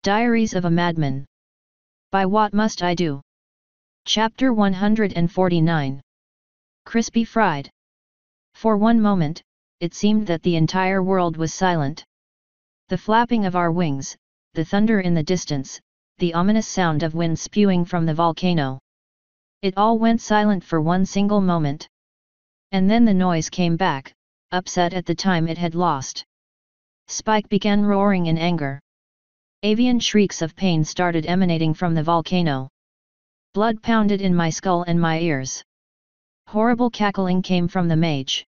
Diaries of a Madman. By What Must I Do? Chapter 149. Crispy Fried. For one moment, it seemed that the entire world was silent. The flapping of our wings, the thunder in the distance, the ominous sound of wind spewing from the volcano. It all went silent for one single moment. And then the noise came back, upset at the time it had lost. Spike began roaring in anger. Avian shrieks of pain started emanating from the volcano. Blood pounded in my skull and my ears. Horrible cackling came from the mage.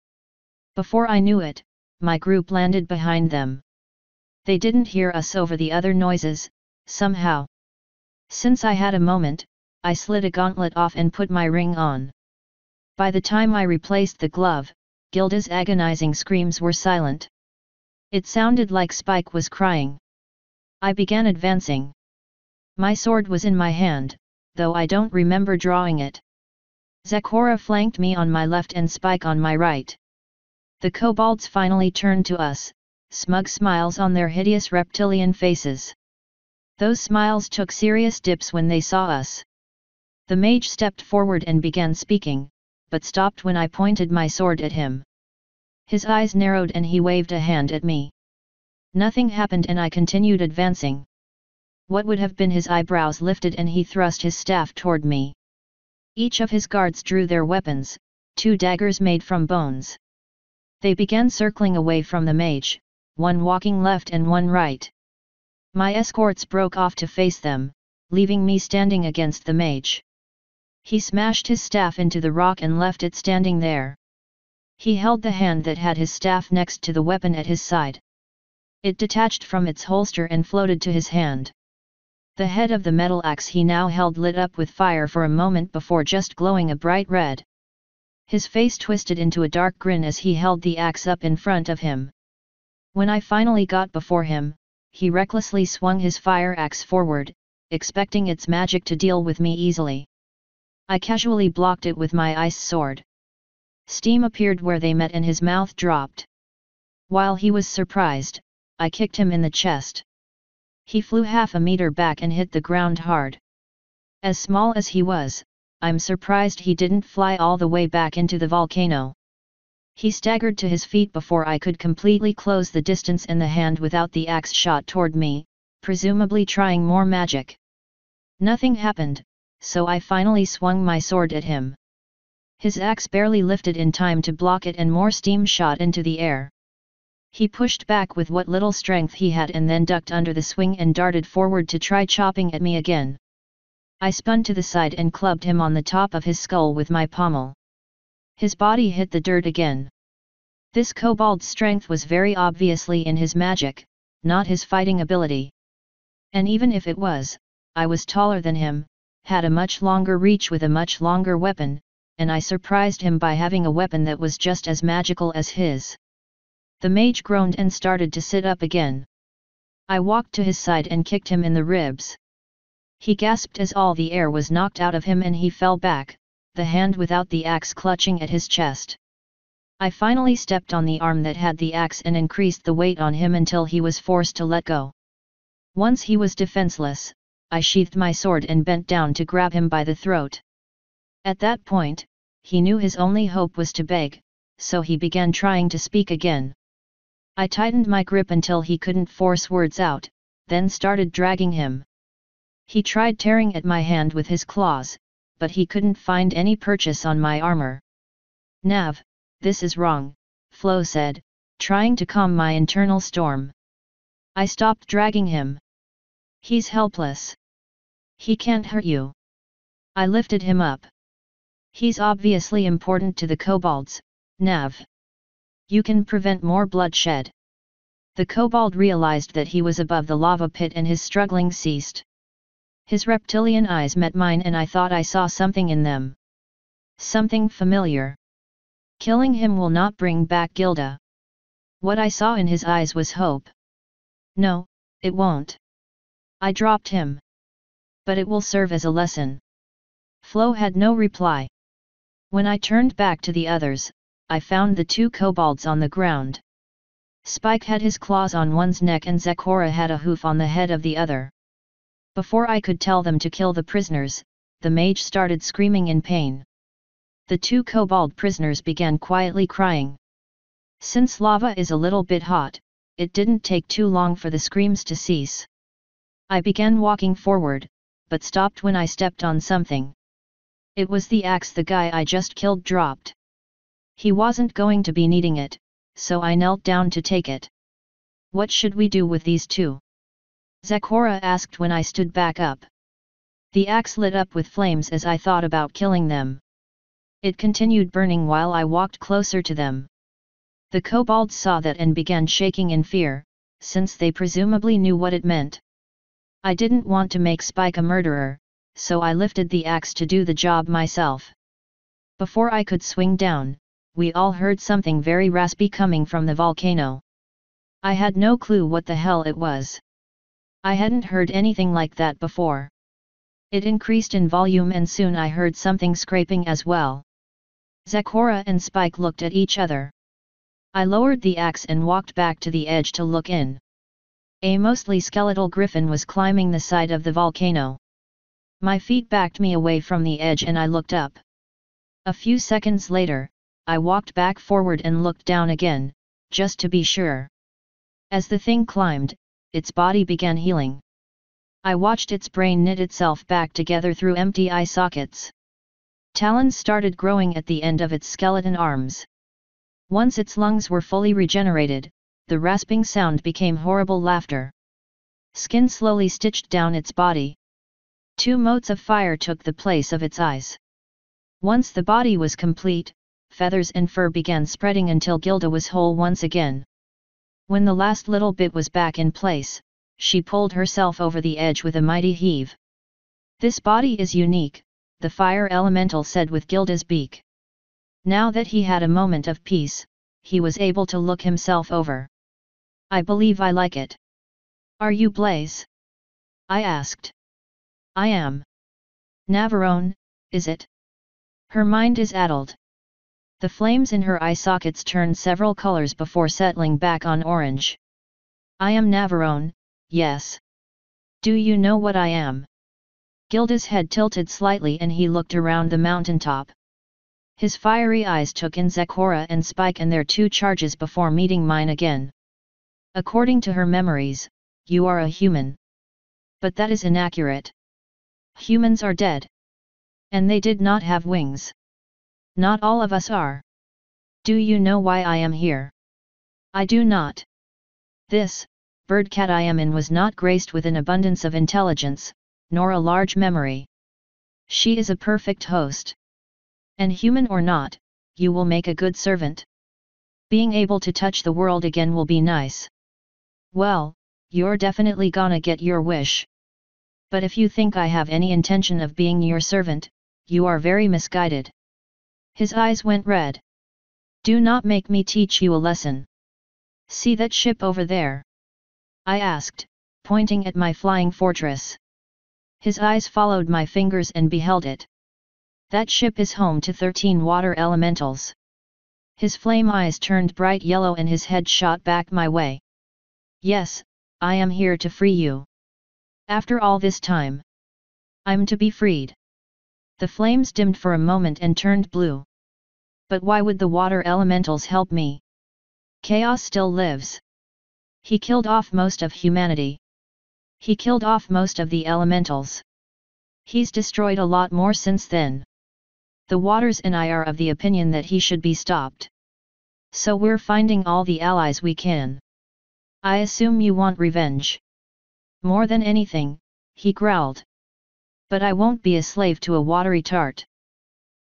Before I knew it, my group landed behind them. They didn't hear us over the other noises, somehow. Since I had a moment, I slid a gauntlet off and put my ring on. By the time I replaced the glove, Gilda's agonizing screams were silent. It sounded like Spike was crying. I began advancing. My sword was in my hand, though I don't remember drawing it. Zakora flanked me on my left and Spike on my right. The kobolds finally turned to us, smug smiles on their hideous reptilian faces. Those smiles took serious dips when they saw us. The mage stepped forward and began speaking, but stopped when I pointed my sword at him. His eyes narrowed and he waved a hand at me. Nothing happened and I continued advancing. What would have been his eyebrows lifted and he thrust his staff toward me. Each of his guards drew their weapons, 2 daggers made from bones. They began circling away from the mage, one walking left and one right. My escorts broke off to face them, leaving me standing against the mage. He smashed his staff into the rock and left it standing there. He held the hand that had his staff next to the weapon at his side. It detached from its holster and floated to his hand. The head of the metal axe he now held lit up with fire for a moment before just glowing a bright red. His face twisted into a dark grin as he held the axe up in front of him. When I finally got before him, he recklessly swung his fire axe forward, expecting its magic to deal with me easily. I casually blocked it with my ice sword. Steam appeared where they met and his mouth dropped. While he was surprised, I kicked him in the chest. He flew half a meter back and hit the ground hard. As small as he was, I'm surprised he didn't fly all the way back into the volcano. He staggered to his feet before I could completely close the distance and the hand without the axe shot toward me, presumably trying more magic. Nothing happened, so I finally swung my sword at him. His axe barely lifted in time to block it and more steam shot into the air. He pushed back with what little strength he had and then ducked under the swing and darted forward to try chopping at me again. I spun to the side and clubbed him on the top of his skull with my pommel. His body hit the dirt again. This kobold's strength was very obviously in his magic, not his fighting ability. And even if it was, I was taller than him, had a much longer reach with a much longer weapon, and I surprised him by having a weapon that was just as magical as his. The mage groaned and started to sit up again. I walked to his side and kicked him in the ribs. He gasped as all the air was knocked out of him and he fell back, the hand without the axe clutching at his chest. I finally stepped on the arm that had the axe and increased the weight on him until he was forced to let go. Once he was defenseless, I sheathed my sword and bent down to grab him by the throat. At that point, he knew his only hope was to beg, so he began trying to speak again. I tightened my grip until he couldn't force words out, then started dragging him. He tried tearing at my hand with his claws, but he couldn't find any purchase on my armor. "Nav, this is wrong," Flo said, trying to calm my internal storm. I stopped dragging him. "He's helpless. He can't hurt you." I lifted him up. "He's obviously important to the kobolds, Nav. You can prevent more bloodshed." The kobold realized that he was above the lava pit and his struggling ceased. His reptilian eyes met mine and I thought I saw something in them. Something familiar. Killing him will not bring back Gilda. What I saw in his eyes was hope. "No, it won't." I dropped him. "But it will serve as a lesson." Flo had no reply. When I turned back to the others, I found the 2 kobolds on the ground. Spike had his claws on one's neck and Zakora had a hoof on the head of the other. Before I could tell them to kill the prisoners, the mage started screaming in pain. The two kobold prisoners began quietly crying. Since lava is a little bit hot, it didn't take too long for the screams to cease. I began walking forward, but stopped when I stepped on something. It was the axe the guy I just killed dropped. He wasn't going to be needing it, so I knelt down to take it. What should we do with these two? Zecora asked when I stood back up. The axe lit up with flames as I thought about killing them. It continued burning while I walked closer to them. The kobolds saw that and began shaking in fear, since they presumably knew what it meant. I didn't want to make Spike a murderer, so I lifted the axe to do the job myself. Before I could swing down, we all heard something very raspy coming from the volcano. I had no clue what the hell it was. I hadn't heard anything like that before. It increased in volume and soon I heard something scraping as well. Zecora and Spike looked at each other. I lowered the axe and walked back to the edge to look in. A mostly skeletal griffin was climbing the side of the volcano. My feet backed me away from the edge and I looked up. A few seconds later, I walked back forward and looked down again, just to be sure. As the thing climbed, its body began healing. I watched its brain knit itself back together through empty eye sockets. Talons started growing at the end of its skeleton arms. Once its lungs were fully regenerated, the rasping sound became horrible laughter. Skin slowly stitched down its body. 2 motes of fire took the place of its eyes. Once the body was complete, feathers and fur began spreading until Gilda was whole once again. When the last little bit was back in place, she pulled herself over the edge with a mighty heave. "This body is unique," the fire elemental said with Gilda's beak. Now that he had a moment of peace, he was able to look himself over. "I believe I like it." "Are you Blaze?" I asked. "I am." "Navarone, is it?" Her mind is addled. The flames in her eye sockets turned several colors before settling back on orange. "I am Navarone, yes." "Do you know what I am?" Gilda's head tilted slightly and he looked around the mountaintop. His fiery eyes took in Zecora and Spike and their 2 charges before meeting mine again. "According to her memories, you are a human. But that is inaccurate. Humans are dead. And they did not have wings. Not all of us are. Do you know why I am here?" "I do not." This birdcat I am in was not graced with an abundance of intelligence, nor a large memory. She is a perfect host. And human or not, you will make a good servant. Being able to touch the world again will be nice. Well, you're definitely gonna get your wish. But if you think I have any intention of being your servant, you are very misguided. His eyes went red. "Do not make me teach you a lesson. See that ship over there?" I asked, pointing at my flying fortress. His eyes followed my fingers and beheld it. That ship is home to 13 water elementals. His flame eyes turned bright yellow and his head shot back my way. "Yes, I am here to free you. After all this time, I'm to be freed." The flames dimmed for a moment and turned blue. "But why would the water elementals help me? Chaos still lives. He killed off most of humanity. He killed off most of the elementals. He's destroyed a lot more since then. The waters and I are of the opinion that he should be stopped. So we're finding all the allies we can. I assume you want revenge." "More than anything," he growled. "But I won't be a slave to a watery tart."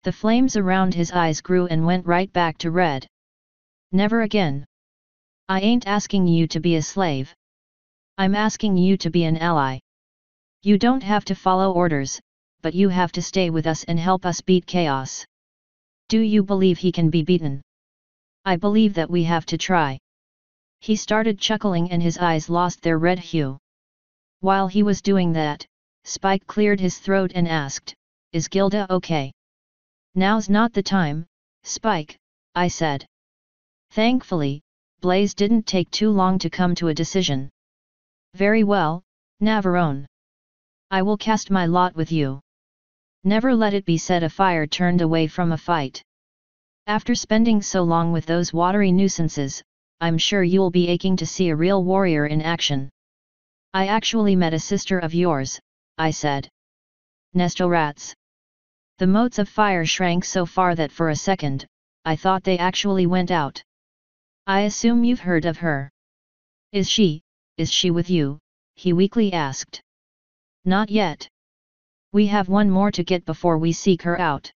The flames around his eyes grew and went right back to red. "Never again. I ain't asking you to be a slave. I'm asking you to be an ally. You don't have to follow orders, but you have to stay with us and help us beat chaos. Do you believe he can be beaten?" "I believe that we have to try." He started chuckling and his eyes lost their red hue. While he was doing that, Spike cleared his throat and asked, "Is Gilda okay?" "Now's not the time, Spike," I said. Thankfully, Blaze didn't take too long to come to a decision. "Very well, Navarone. I will cast my lot with you. Never let it be said a fire turned away from a fight. After spending so long with those watery nuisances, I'm sure you'll be aching to see a real warrior in action. I actually met a sister of yours, I said. Nesto rats. The motes of fire shrank so far that for a second, I thought they actually went out. I assume you've heard of her. Is she with you? He weakly asked. Not yet. We have one more to get before we seek her out.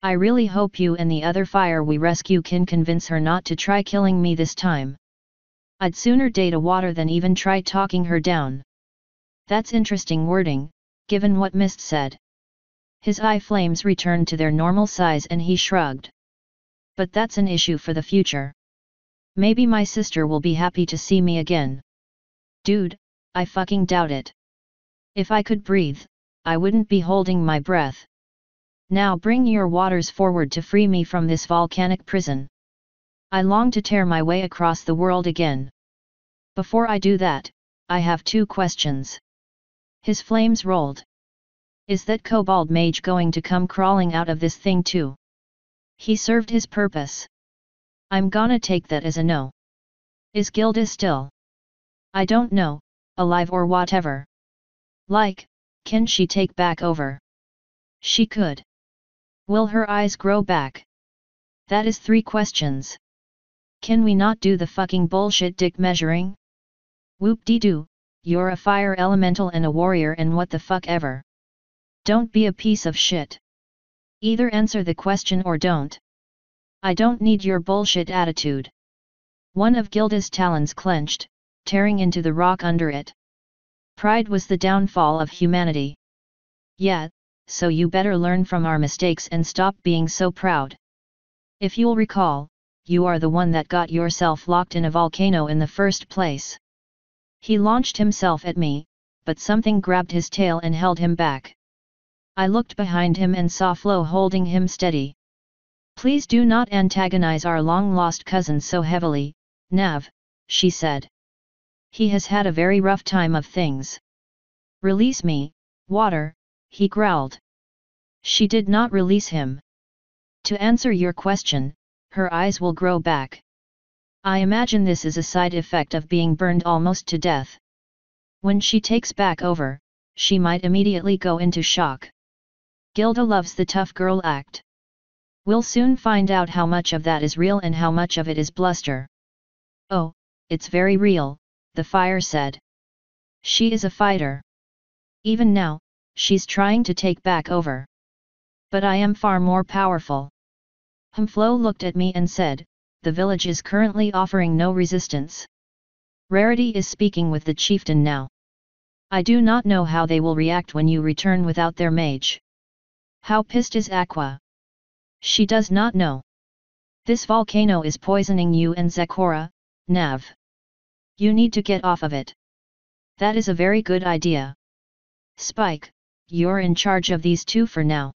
I really hope you and the other fire we rescue can convince her not to try killing me this time. I'd sooner date a water than even try talking her down. That's interesting wording, given what Mist said. His eye flames returned to their normal size and he shrugged. But that's an issue for the future. Maybe my sister will be happy to see me again. Dude, I fucking doubt it. If I could breathe, I wouldn't be holding my breath. Now bring your waters forward to free me from this volcanic prison. I long to tear my way across the world again. Before I do that, I have 2 questions. His flames rolled. Is that kobold mage going to come crawling out of this thing too? He served his purpose. I'm gonna take that as a no. Is Gilda still? I don't know, alive or whatever. Like, can she take back over? She could. Will her eyes grow back? That is 3 questions. Can we not do the fucking bullshit dick measuring? Whoop-de-doo, you're a fire elemental and a warrior and what the fuck ever. Don't be a piece of shit. Either answer the question or don't. I don't need your bullshit attitude. One of Gilda's talons clenched, tearing into the rock under it. Pride was the downfall of humanity. Yeah, so you better learn from our mistakes and stop being so proud. If you'll recall, you are the one that got yourself locked in a volcano in the first place. He launched himself at me, but something grabbed his tail and held him back. I looked behind him and saw Flo holding him steady. Please do not antagonize our long-lost cousin so heavily, Nav, she said. He has had a very rough time of things. Release me, water, he growled. She did not release him. To answer your question, her eyes will grow back. I imagine this is a side effect of being burned almost to death. When she takes back over, she might immediately go into shock. Gilda loves the tough girl act. We'll soon find out how much of that is real and how much of it is bluster. Oh, it's very real, the fire said. She is a fighter. Even now, she's trying to take back over. But I am far more powerful. Flo looked at me and said, the village is currently offering no resistance. Rarity is speaking with the chieftain now. I do not know how they will react when you return without their mage. How pissed is Aqua? She does not know. This volcano is poisoning you and Zakora, Nav. You need to get off of it. That is a very good idea. Spike, you're in charge of these 2 for now.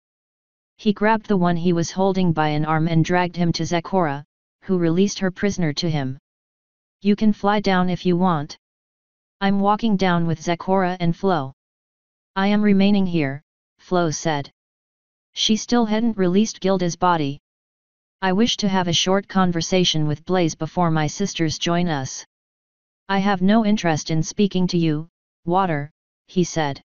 He grabbed the one he was holding by an arm and dragged him to Zakora, who released her prisoner to him. You can fly down if you want. I'm walking down with Zakora and Flo. I am remaining here, Flo said. She still hadn't released Gilda's body. I wish to have a short conversation with Blaze before my sisters join us. I have no interest in speaking to you, Water, he said.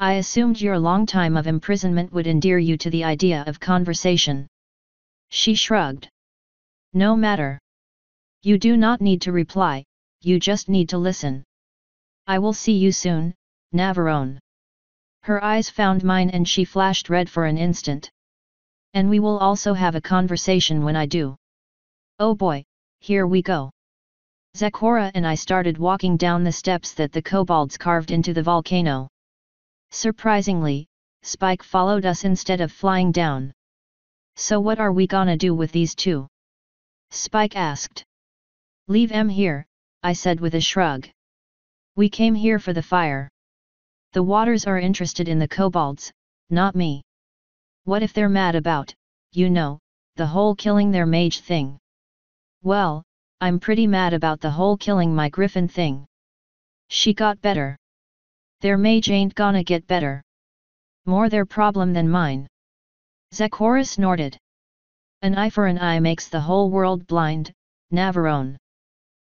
I assumed your long time of imprisonment would endear you to the idea of conversation. She shrugged. No matter. You do not need to reply, you just need to listen. I will see you soon, Navarone. Her eyes found mine and she flashed red for an instant. And we will also have a conversation when I do. Oh boy, here we go. Zakora and I started walking down the steps that the kobolds carved into the volcano. Surprisingly, Spike followed us instead of flying down. So what are we gonna do with these 2? Spike asked. Leave em here, I said with a shrug. We came here for the fire. The waters are interested in the kobolds, not me. What if they're mad about, the whole killing their mage thing? Well, I'm pretty mad about the whole killing my griffin thing. She got better. Their mage ain't gonna get better. More their problem than mine. Zecora snorted. An eye for an eye makes the whole world blind, Navarone.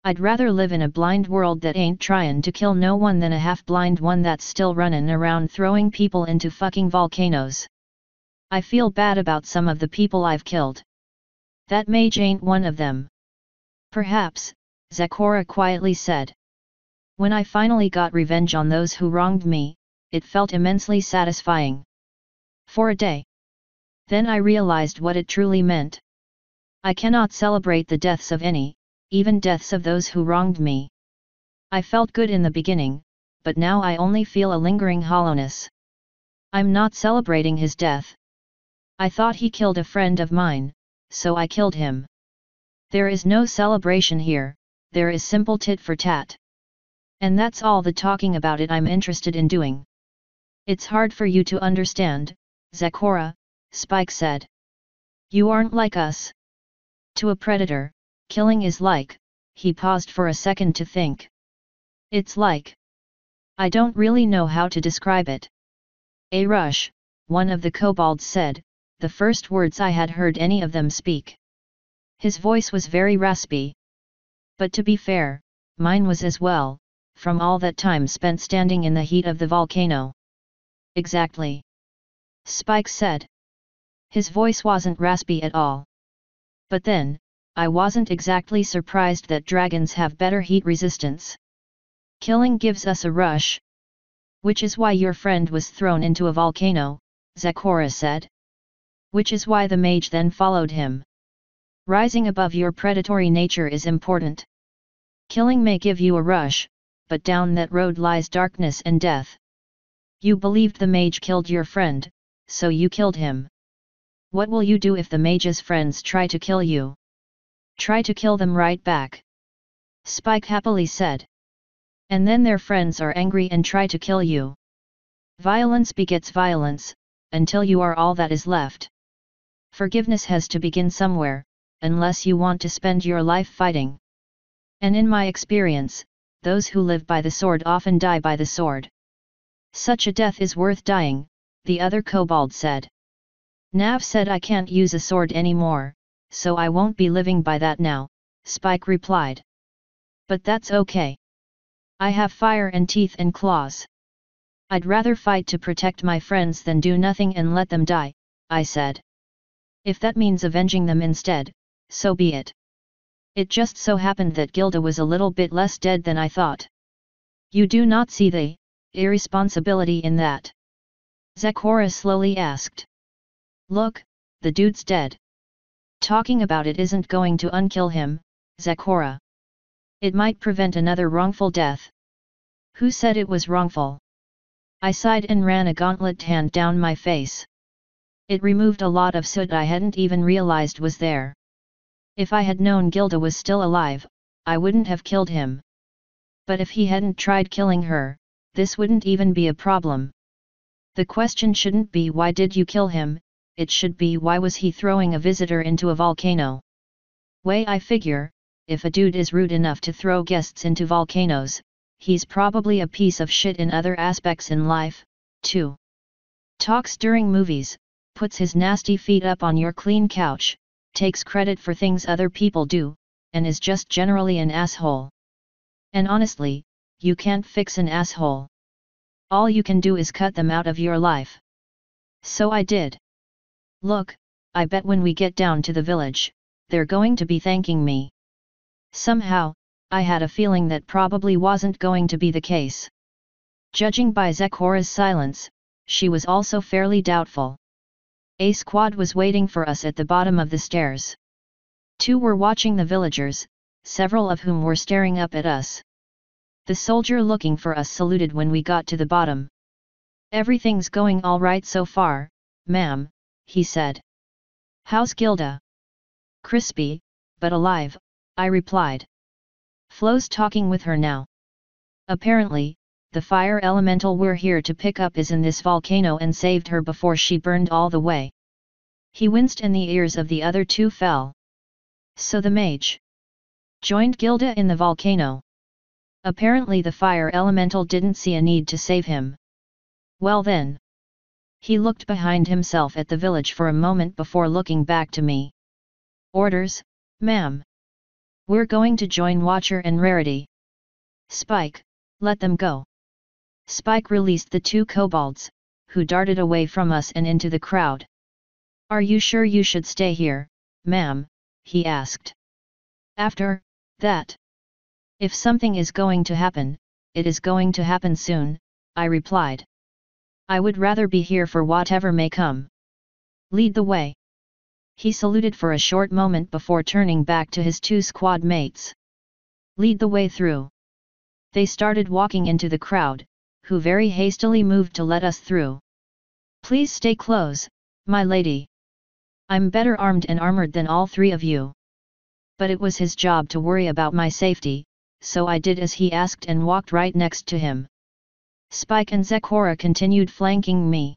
I'd rather live in a blind world that ain't tryin' to kill no one than a half-blind one that's still runnin' around throwing people into fucking volcanoes. I feel bad about some of the people I've killed. That mage ain't one of them. Perhaps, Zecora quietly said. When I finally got revenge on those who wronged me, it felt immensely satisfying. For a day. Then I realized what it truly meant. I cannot celebrate the deaths of any, even deaths of those who wronged me. I felt good in the beginning, but now I only feel a lingering hollowness. I'm not celebrating his death. I thought he killed a friend of mine, so I killed him. There is no celebration here, there is simple tit for tat. And that's all the talking about it I'm interested in doing. It's hard for you to understand, Zecora, Spike said. You aren't like us. To a predator, killing is like, he paused for a second to think. It's like. I don't really know how to describe it. A rush, one of the kobolds said, the first words I had heard any of them speak. His voice was very raspy. But to be fair, mine was as well, from all that time spent standing in the heat of the volcano. Exactly. Spike said. His voice wasn't raspy at all. But then, I wasn't exactly surprised that dragons have better heat resistance. Killing gives us a rush. Which is why your friend was thrown into a volcano, Zecora said. Which is why the mage then followed him. Rising above your predatory nature is important. Killing may give you a rush, but down that road lies darkness and death. You believed the mage killed your friend, so you killed him. What will you do if the mage's friends try to kill you? Try to kill them right back. Spike happily said. And then their friends are angry and try to kill you. Violence begets violence, until you are all that is left. Forgiveness has to begin somewhere, unless you want to spend your life fighting. And in my experience, those who live by the sword often die by the sword. Such a death is worth dying, the other kobold said. Nav said I can't use a sword anymore, so I won't be living by that now, Spike replied. But that's okay. I have fire and teeth and claws. I'd rather fight to protect my friends than do nothing and let them die, I said. If that means avenging them instead, so be it. It just so happened that Gilda was a little bit less dead than I thought. You do not see the irresponsibility in that? Zecora slowly asked. Look, the dude's dead. Talking about it isn't going to unkill him, Zecora. It might prevent another wrongful death. Who said it was wrongful? I sighed and ran a gauntlet hand down my face. It removed a lot of soot I hadn't even realized was there. If I had known Gilda was still alive, I wouldn't have killed him. But if he hadn't tried killing her, this wouldn't even be a problem. The question shouldn't be why did you kill him, it should be why was he throwing a visitor into a volcano? Way I figure, if a dude is rude enough to throw guests into volcanoes, he's probably a piece of shit in other aspects in life, too. Talks during movies, puts his nasty feet up on your clean couch, takes credit for things other people do, and is just generally an asshole. And honestly, you can't fix an asshole. All you can do is cut them out of your life. So I did. Look, I bet when we get down to the village, they're going to be thanking me. Somehow, I had a feeling that probably wasn't going to be the case. Judging by Zecora's silence, she was also fairly doubtful. A squad was waiting for us at the bottom of the stairs. 2 were watching the villagers, several of whom were staring up at us. The soldier looking for us saluted when we got to the bottom. Everything's going all right so far, ma'am, he said. How's Gilda? Crispy, but alive, I replied. Flo's talking with her now. Apparently, the fire elemental we're here to pick up is in this volcano and saved her before she burned all the way. He winced and the ears of the other 2 fell. So the mage joined Gilda in the volcano. Apparently the fire elemental didn't see a need to save him. Well then. He looked behind himself at the village for a moment before looking back to me. Orders, ma'am. We're going to join Watcher and Rarity. Spike, let them go. Spike released the two kobolds, who darted away from us and into the crowd. Are you sure you should stay here, ma'am? He asked. After that, if something is going to happen, it is going to happen soon, I replied. I would rather be here for whatever may come. Lead the way. He saluted for a short moment before turning back to his two squad mates. Lead the way through. They started walking into the crowd, who very hastily moved to let us through. Please stay close, my lady. I'm better armed and armored than all three of you. But it was his job to worry about my safety, so I did as he asked and walked right next to him. Spike and Zekora continued flanking me.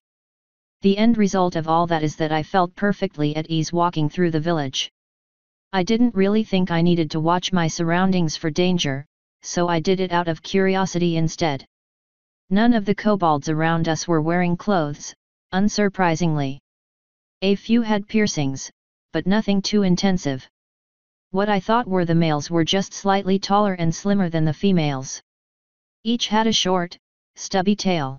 The end result of all that is that I felt perfectly at ease walking through the village. I didn't really think I needed to watch my surroundings for danger, so I did it out of curiosity instead. None of the kobolds around us were wearing clothes, unsurprisingly. A few had piercings, but nothing too intensive. What I thought were the males were just slightly taller and slimmer than the females. Each had a short, stubby tail.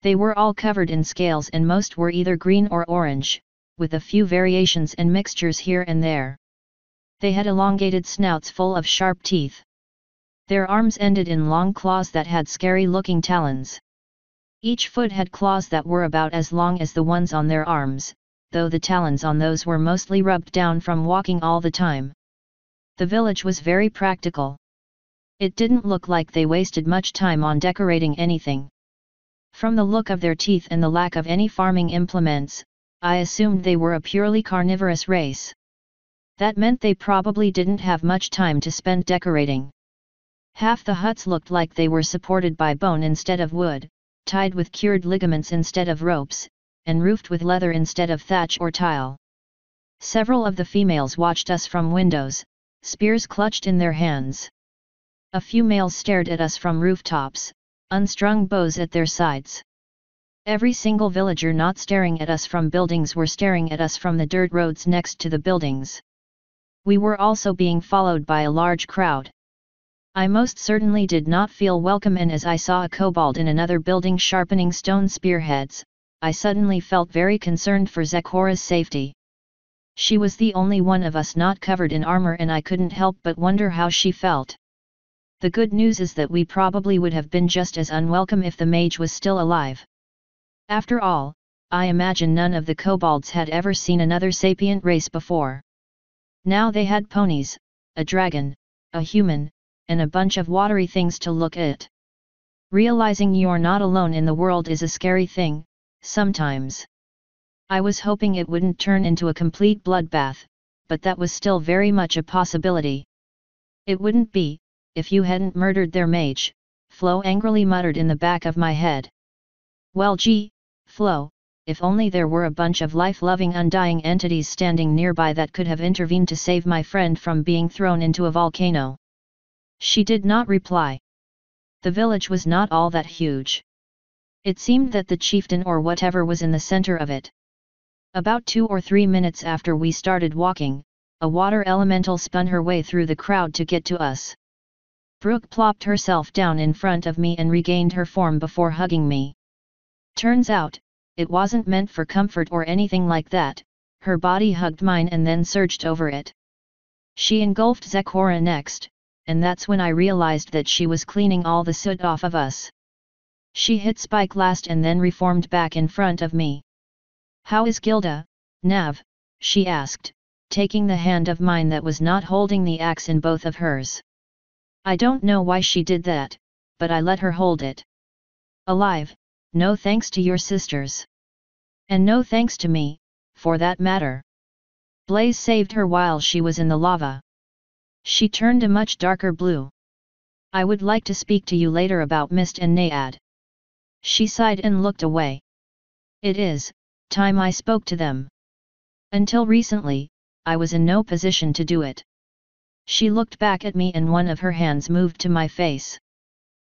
They were all covered in scales and most were either green or orange, with a few variations and mixtures here and there. They had elongated snouts full of sharp teeth. Their arms ended in long claws that had scary-looking talons. Each foot had claws that were about as long as the ones on their arms, though the talons on those were mostly rubbed down from walking all the time. The village was very practical. It didn't look like they wasted much time on decorating anything. From the look of their teeth and the lack of any farming implements, I assumed they were a purely carnivorous race. That meant they probably didn't have much time to spend decorating. Half the huts looked like they were supported by bone instead of wood, tied with cured ligaments instead of ropes, and roofed with leather instead of thatch or tile. Several of the females watched us from windows, spears clutched in their hands. A few males stared at us from rooftops, unstrung bows at their sides. Every single villager not staring at us from buildings were staring at us from the dirt roads next to the buildings. We were also being followed by a large crowd. I most certainly did not feel welcome, and as I saw a kobold in another building sharpening stone spearheads, I suddenly felt very concerned for Zekora's safety. She was the only one of us not covered in armor and I couldn't help but wonder how she felt. The good news is that we probably would have been just as unwelcome if the mage was still alive. After all, I imagine none of the kobolds had ever seen another sapient race before. Now they had ponies, a dragon, a human, and a bunch of watery things to look at. Realizing you're not alone in the world is a scary thing, sometimes. I was hoping it wouldn't turn into a complete bloodbath, but that was still very much a possibility. It wouldn't be, if you hadn't murdered their mage, Flo angrily muttered in the back of my head. Well gee, Flo, if only there were a bunch of life-loving undying entities standing nearby that could have intervened to save my friend from being thrown into a volcano. She did not reply. The village was not all that huge. It seemed that the chieftain or whatever was in the center of it. About 2 or 3 minutes after we started walking, a water elemental spun her way through the crowd to get to us. Brook plopped herself down in front of me and regained her form before hugging me. Turns out, it wasn't meant for comfort or anything like that, her body hugged mine and then surged over it. She engulfed Zekora next, and that's when I realized that she was cleaning all the soot off of us. She hit Spike last and then reformed back in front of me. How is Gilda, Nav? She asked, taking the hand of mine that was not holding the axe in both of hers. I don't know why she did that, but I let her hold it. Alive, no thanks to your sisters. And no thanks to me, for that matter. Blaze saved her while she was in the lava. She turned a much darker blue. I would like to speak to you later about Mist and Naad. She sighed and looked away. It is time I spoke to them. Until recently, I was in no position to do it. She looked back at me and one of her hands moved to my face.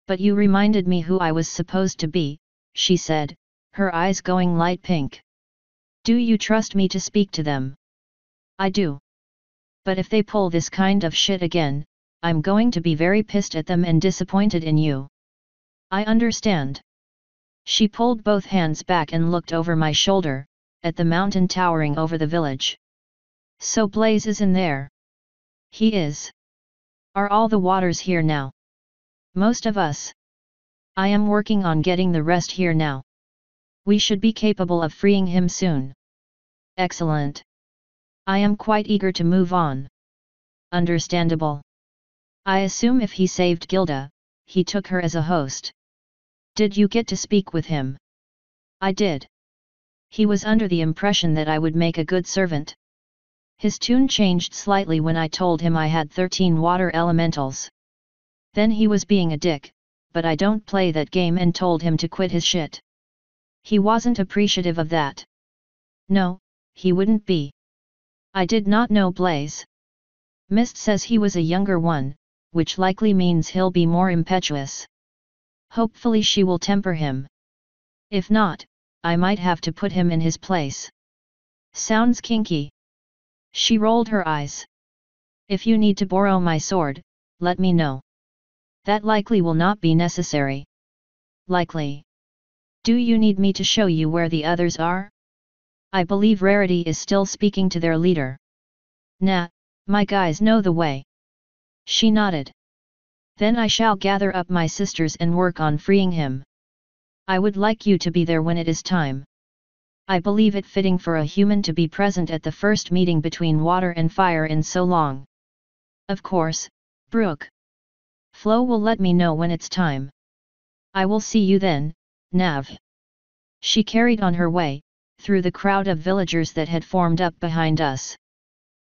But you reminded me who I was supposed to be, she said, her eyes going light pink. Do you trust me to speak to them? I do. But if they pull this kind of shit again, I'm going to be very pissed at them and disappointed in you. I understand. She pulled both hands back and looked over my shoulder, at the mountain towering over the village. So Blaze is in there. He is. Are all the waters here now? Most of us. I am working on getting the rest here now. We should be capable of freeing him soon. Excellent. I am quite eager to move on. Understandable. I assume if he saved Gilda, he took her as a host. Did you get to speak with him? I did. He was under the impression that I would make a good servant. His tune changed slightly when I told him I had 13 water elementals. Then he was being a dick, but I don't play that game and told him to quit his shit. He wasn't appreciative of that. No, he wouldn't be. I did not know Blaze. Mist says he was a younger one, which likely means he'll be more impetuous. Hopefully she will temper him. If not, I might have to put him in his place. Sounds kinky. She rolled her eyes. If you need to borrow my sword, let me know. That likely will not be necessary. Likely. Do you need me to show you where the others are? I believe Rarity is still speaking to their leader. Nah, my guys know the way. She nodded. Then I shall gather up my sisters and work on freeing him. I would like you to be there when it is time. I believe it fitting for a human to be present at the first meeting between water and fire in so long. Of course, Brook. Flo will let me know when it's time. I will see you then, Nav. She carried on her way, through the crowd of villagers that had formed up behind us.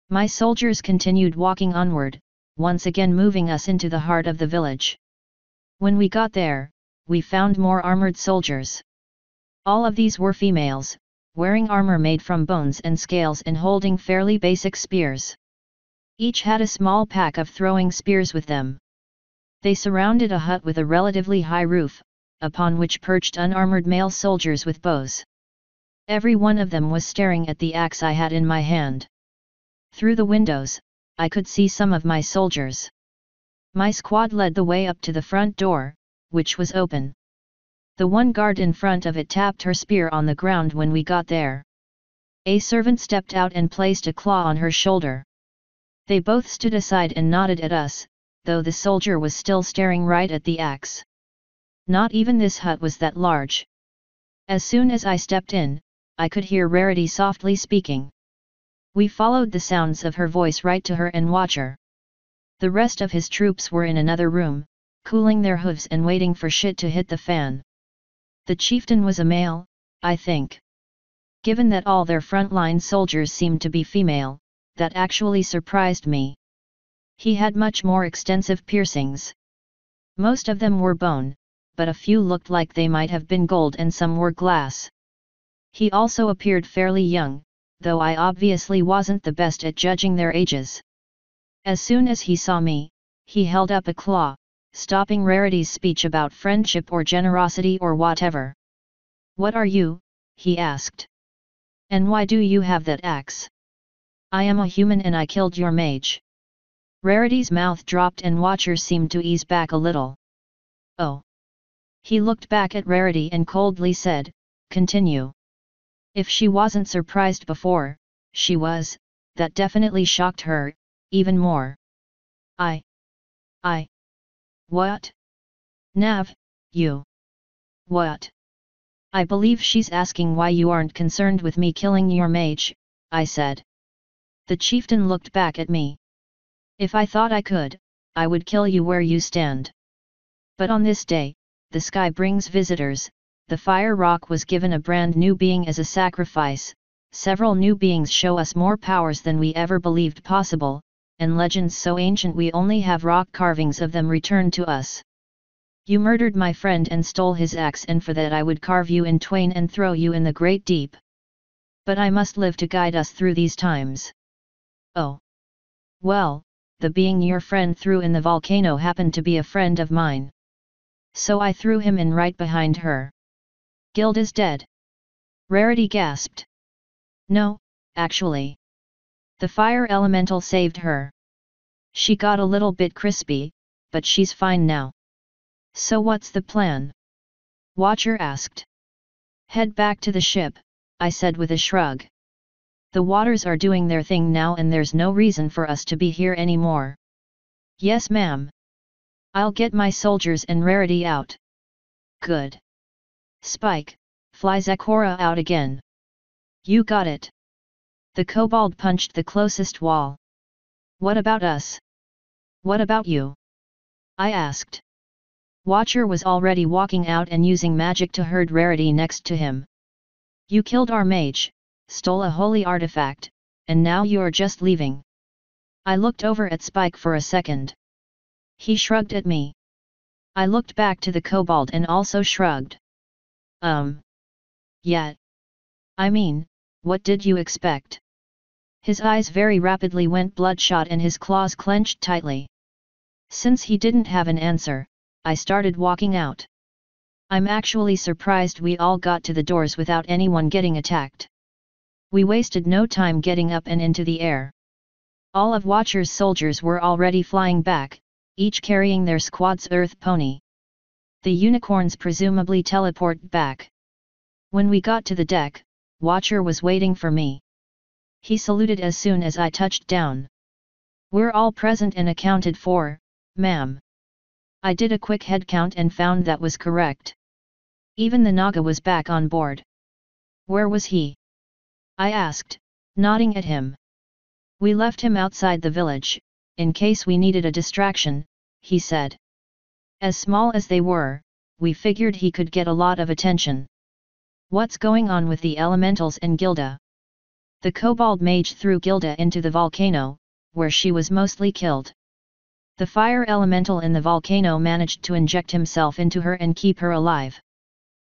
My soldiers continued walking onward, once again moving us into the heart of the village. When we got there, we found more armored soldiers. All of these were females, wearing armor made from bones and scales and holding fairly basic spears. Each had a small pack of throwing spears with them. They surrounded a hut with a relatively high roof, upon which perched unarmored male soldiers with bows. Every one of them was staring at the axe I had in my hand. Through the windows, I could see some of my soldiers. My squad led the way up to the front door, which was open. The one guard in front of it tapped her spear on the ground when we got there. A servant stepped out and placed a claw on her shoulder. They both stood aside and nodded at us, though the soldier was still staring right at the axe. Not even this hut was that large. As soon as I stepped in, I could hear Rarity softly speaking. We followed the sounds of her voice right to her and watcher. The rest of his troops were in another room, cooling their hooves and waiting for shit to hit the fan. The chieftain was a male, I think. Given that all their frontline soldiers seemed to be female, that actually surprised me. He had much more extensive piercings. Most of them were bone, but a few looked like they might have been gold and some were glass. He also appeared fairly young, though I obviously wasn't the best at judging their ages. As soon as he saw me, he held up a claw, stopping Rarity's speech about friendship or generosity or whatever. "What are you?" he asked. "And why do you have that axe?" "I am a human and I killed your mage." Rarity's mouth dropped and Watcher seemed to ease back a little. "Oh." He looked back at Rarity and coldly said, "Continue." If she wasn't surprised before, she was. That definitely shocked her, even more. I. What? Nav, you. What? I believe she's asking why you aren't concerned with me killing your mage, I said. The chieftain looked back at me. If I thought I could, I would kill you where you stand. But on this day, the sky brings visitors. The fire rock was given a brand new being as a sacrifice, several new beings show us more powers than we ever believed possible, and legends so ancient we only have rock carvings of them returned to us. You murdered my friend and stole his axe, and for that I would carve you in twain and throw you in the great deep. But I must live to guide us through these times. Oh. Well, the being your friend threw in the volcano happened to be a friend of mine. So I threw him in right behind her. Gilda's dead. Rarity gasped. No, actually. The fire elemental saved her. She got a little bit crispy, but she's fine now. So what's the plan? Watcher asked. Head back to the ship, I said with a shrug. The waters are doing their thing now and there's no reason for us to be here anymore. Yes ma'am. I'll get my soldiers and Rarity out. Good. Spike, fly Zakora out again. You got it. The kobold punched the closest wall. What about us? What about you? I asked. Watcher was already walking out and using magic to herd Rarity next to him. You killed our mage, stole a holy artifact, and now you're just leaving. I looked over at Spike for a second. He shrugged at me. I looked back to the kobold and also shrugged. Yeah. I mean, what did you expect? His eyes very rapidly went bloodshot and his claws clenched tightly. Since he didn't have an answer, I started walking out. I'm actually surprised we all got to the doors without anyone getting attacked. We wasted no time getting up and into the air. All of Watcher's soldiers were already flying back, each carrying their squad's earth pony. The unicorns presumably teleport back. When we got to the deck, Watcher was waiting for me. He saluted as soon as I touched down. We're all present and accounted for, ma'am. I did a quick head count and found that was correct. Even the Naga was back on board. Where was he? I asked, nodding at him. We left him outside the village, in case we needed a distraction, he said. As small as they were, we figured he could get a lot of attention. What's going on with the elementals and Gilda? The kobold mage threw Gilda into the volcano, where she was mostly killed. The fire elemental in the volcano managed to inject himself into her and keep her alive.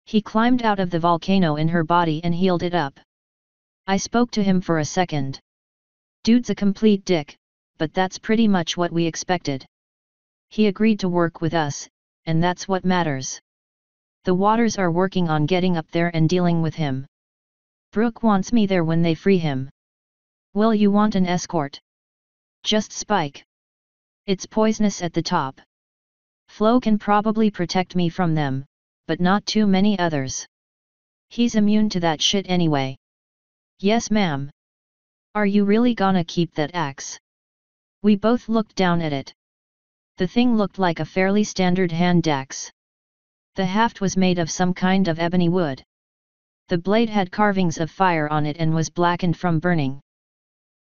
He climbed out of the volcano in her body and healed it up. I spoke to him for a second. Dude's a complete dick, but that's pretty much what we expected. He agreed to work with us, and that's what matters. The waters are working on getting up there and dealing with him. Brook wants me there when they free him. Will you want an escort? Just Spike. It's poisonous at the top. Flo can probably protect me from them, but not too many others. He's immune to that shit anyway. Yes ma'am. Are you really gonna keep that axe? We both looked down at it. The thing looked like a fairly standard hand axe. The haft was made of some kind of ebony wood. The blade had carvings of fire on it and was blackened from burning.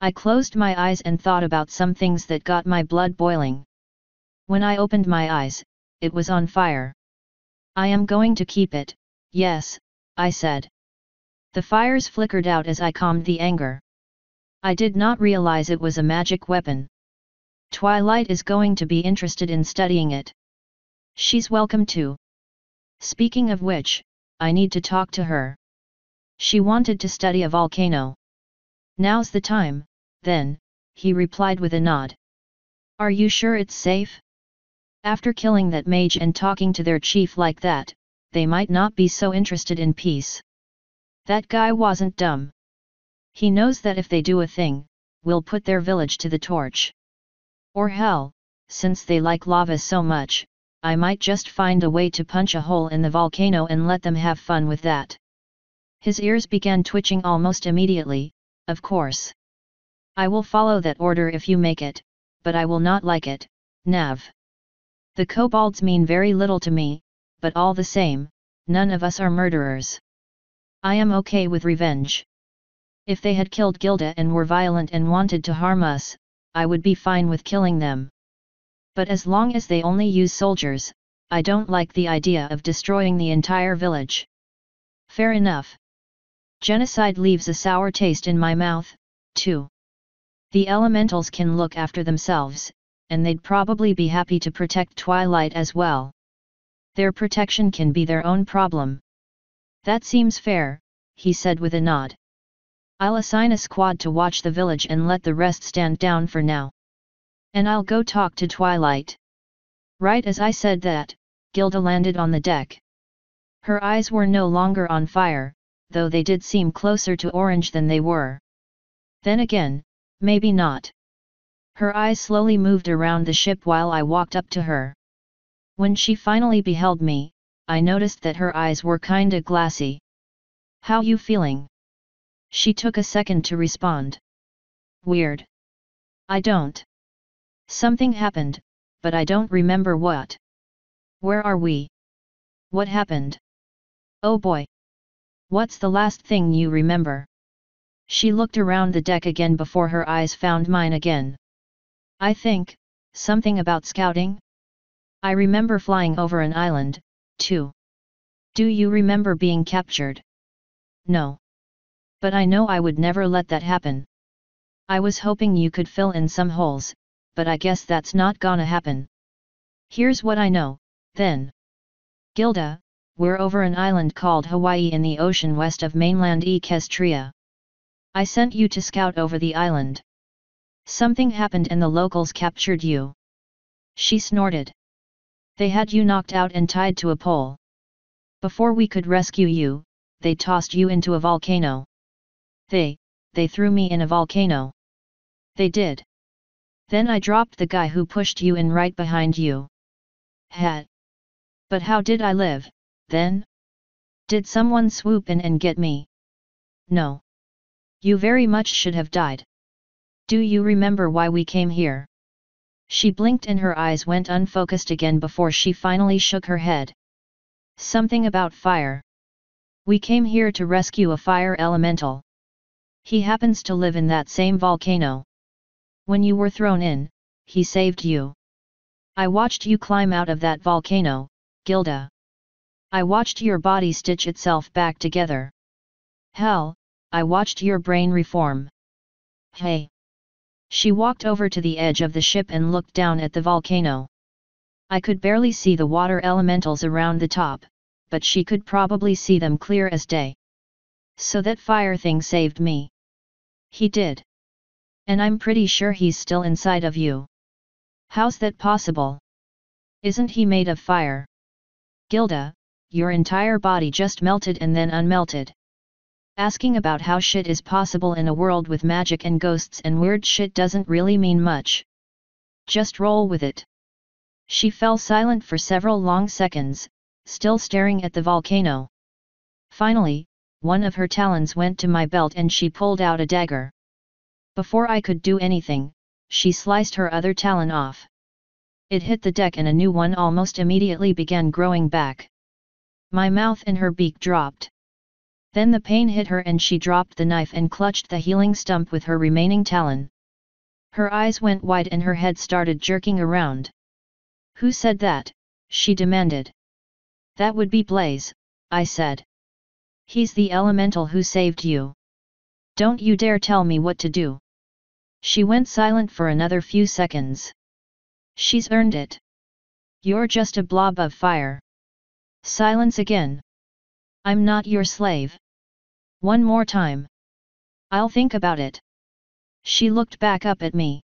I closed my eyes and thought about some things that got my blood boiling. When I opened my eyes, it was on fire. I am going to keep it, yes, I said. The fires flickered out as I calmed the anger. I did not realize it was a magic weapon. Twilight is going to be interested in studying it. She's welcome to. Speaking of which, I need to talk to her. She wanted to study a volcano. Now's the time, then, he replied with a nod. Are you sure it's safe? After killing that mage and talking to their chief like that, they might not be so interested in peace. That guy wasn't dumb. He knows that if they do a thing, we'll put their village to the torch. Or hell, since they like lava so much, I might just find a way to punch a hole in the volcano and let them have fun with that. His ears began twitching almost immediately, of course. I will follow that order if you make it, but I will not like it, Nav. The kobolds mean very little to me, but all the same, none of us are murderers. I am okay with revenge. If they had killed Gilda and were violent and wanted to harm us, I would be fine with killing them. But as long as they only use soldiers, I don't like the idea of destroying the entire village. Fair enough. Genocide leaves a sour taste in my mouth, too. The elementals can look after themselves, and they'd probably be happy to protect Twilight as well. Their protection can be their own problem. That seems fair, he said with a nod. I'll assign a squad to watch the village and let the rest stand down for now. And I'll go talk to Twilight. Right as I said that, Gilda landed on the deck. Her eyes were no longer on fire, though they did seem closer to orange than they were. Then again, maybe not. Her eyes slowly moved around the ship while I walked up to her. When she finally beheld me, I noticed that her eyes were kinda glassy. "How you feeling?" She took a second to respond. "Weird. I don't. Something happened, but I don't remember what. Where are we? What happened? Oh boy. What's the last thing you remember?" She looked around the deck again before her eyes found mine again. "I think, something about scouting? I remember flying over an island, too. Do you remember being captured?" "No. But I know I would never let that happen. I was hoping you could fill in some holes, but I guess that's not gonna happen. Here's what I know, then. Gilda, we're over an island called Hawaii in the ocean west of mainland Equestria. I sent you to scout over the island. Something happened and the locals captured you." She snorted. "They had you knocked out and tied to a pole. Before we could rescue you, they tossed you into a volcano." They threw me in a volcano." "They did. Then I dropped the guy who pushed you in right behind you." "Had. But how did I live, then? Did someone swoop in and get me?" "No. You very much should have died. Do you remember why we came here?" She blinked and her eyes went unfocused again before she finally shook her head. "Something about fire. We came here to rescue a fire elemental. He happens to live in that same volcano. When you were thrown in, he saved you. I watched you climb out of that volcano, Gilda. I watched your body stitch itself back together. Hell, I watched your brain reform. Hey." She walked over to the edge of the ship and looked down at the volcano. I could barely see the water elementals around the top, but she could probably see them clear as day. "So that fire thing saved me." "He did. And I'm pretty sure he's still inside of you." "How's that possible? Isn't he made of fire?" "Gilda, your entire body just melted and then unmelted. Asking about how shit is possible in a world with magic and ghosts and weird shit doesn't really mean much. Just roll with it." She fell silent for several long seconds, still staring at the volcano. Finally, one of her talons went to my belt and she pulled out a dagger. Before I could do anything, she sliced her other talon off. It hit the deck and a new one almost immediately began growing back. My mouth and her beak dropped. Then the pain hit her and she dropped the knife and clutched the healing stump with her remaining talon. Her eyes went wide and her head started jerking around. "Who said that?" she demanded. "That would be Blaze," I said. "He's the elemental who saved you. Don't you dare tell me what to do." She went silent for another few seconds. "She's earned it. You're just a blob of fire." Silence again. "I'm not your slave. One more time." "I'll think about it." She looked back up at me.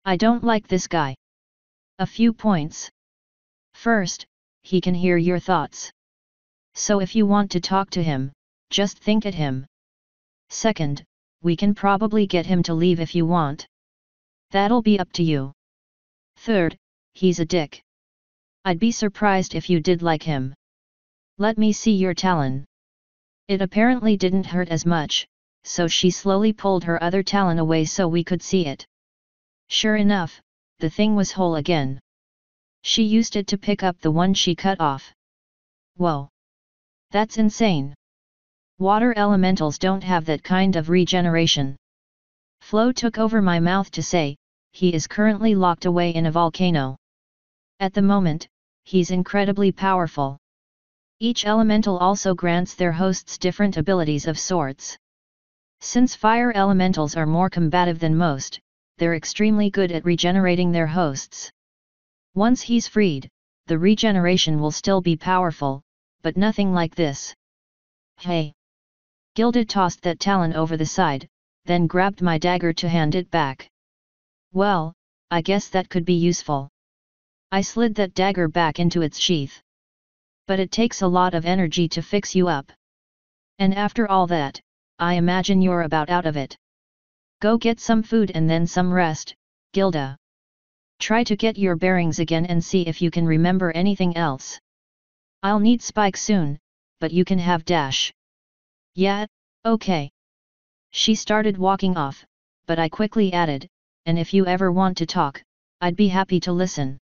"I don't like this guy. A few points. First, he can hear your thoughts. So if you want to talk to him, just think at him. Second, we can probably get him to leave if you want. That'll be up to you. Third, he's a dick. I'd be surprised if you did like him. Let me see your talon." It apparently didn't hurt as much, so she slowly pulled her other talon away so we could see it. Sure enough, the thing was whole again. She used it to pick up the one she cut off. Whoa! That's insane. Water elementals don't have that kind of regeneration. Flo took over my mouth to say, "He is currently locked away in a volcano. At the moment, he's incredibly powerful. Each elemental also grants their hosts different abilities of sorts. Since fire elementals are more combative than most, they're extremely good at regenerating their hosts. Once he's freed, the regeneration will still be powerful, but nothing like this." "Hey!" Gilda tossed that talon over the side, then grabbed my dagger to hand it back. "Well, I guess that could be useful. I slid that dagger back into its sheath. But it takes a lot of energy to fix you up. And after all that, I imagine you're about out of it. Go get some food and then some rest, Gilda. Try to get your bearings again and see if you can remember anything else. I'll need Spike soon, but you can have Dash. Yeah, okay. She started walking off, but I quickly added, and if you ever want to talk, I'd be happy to listen.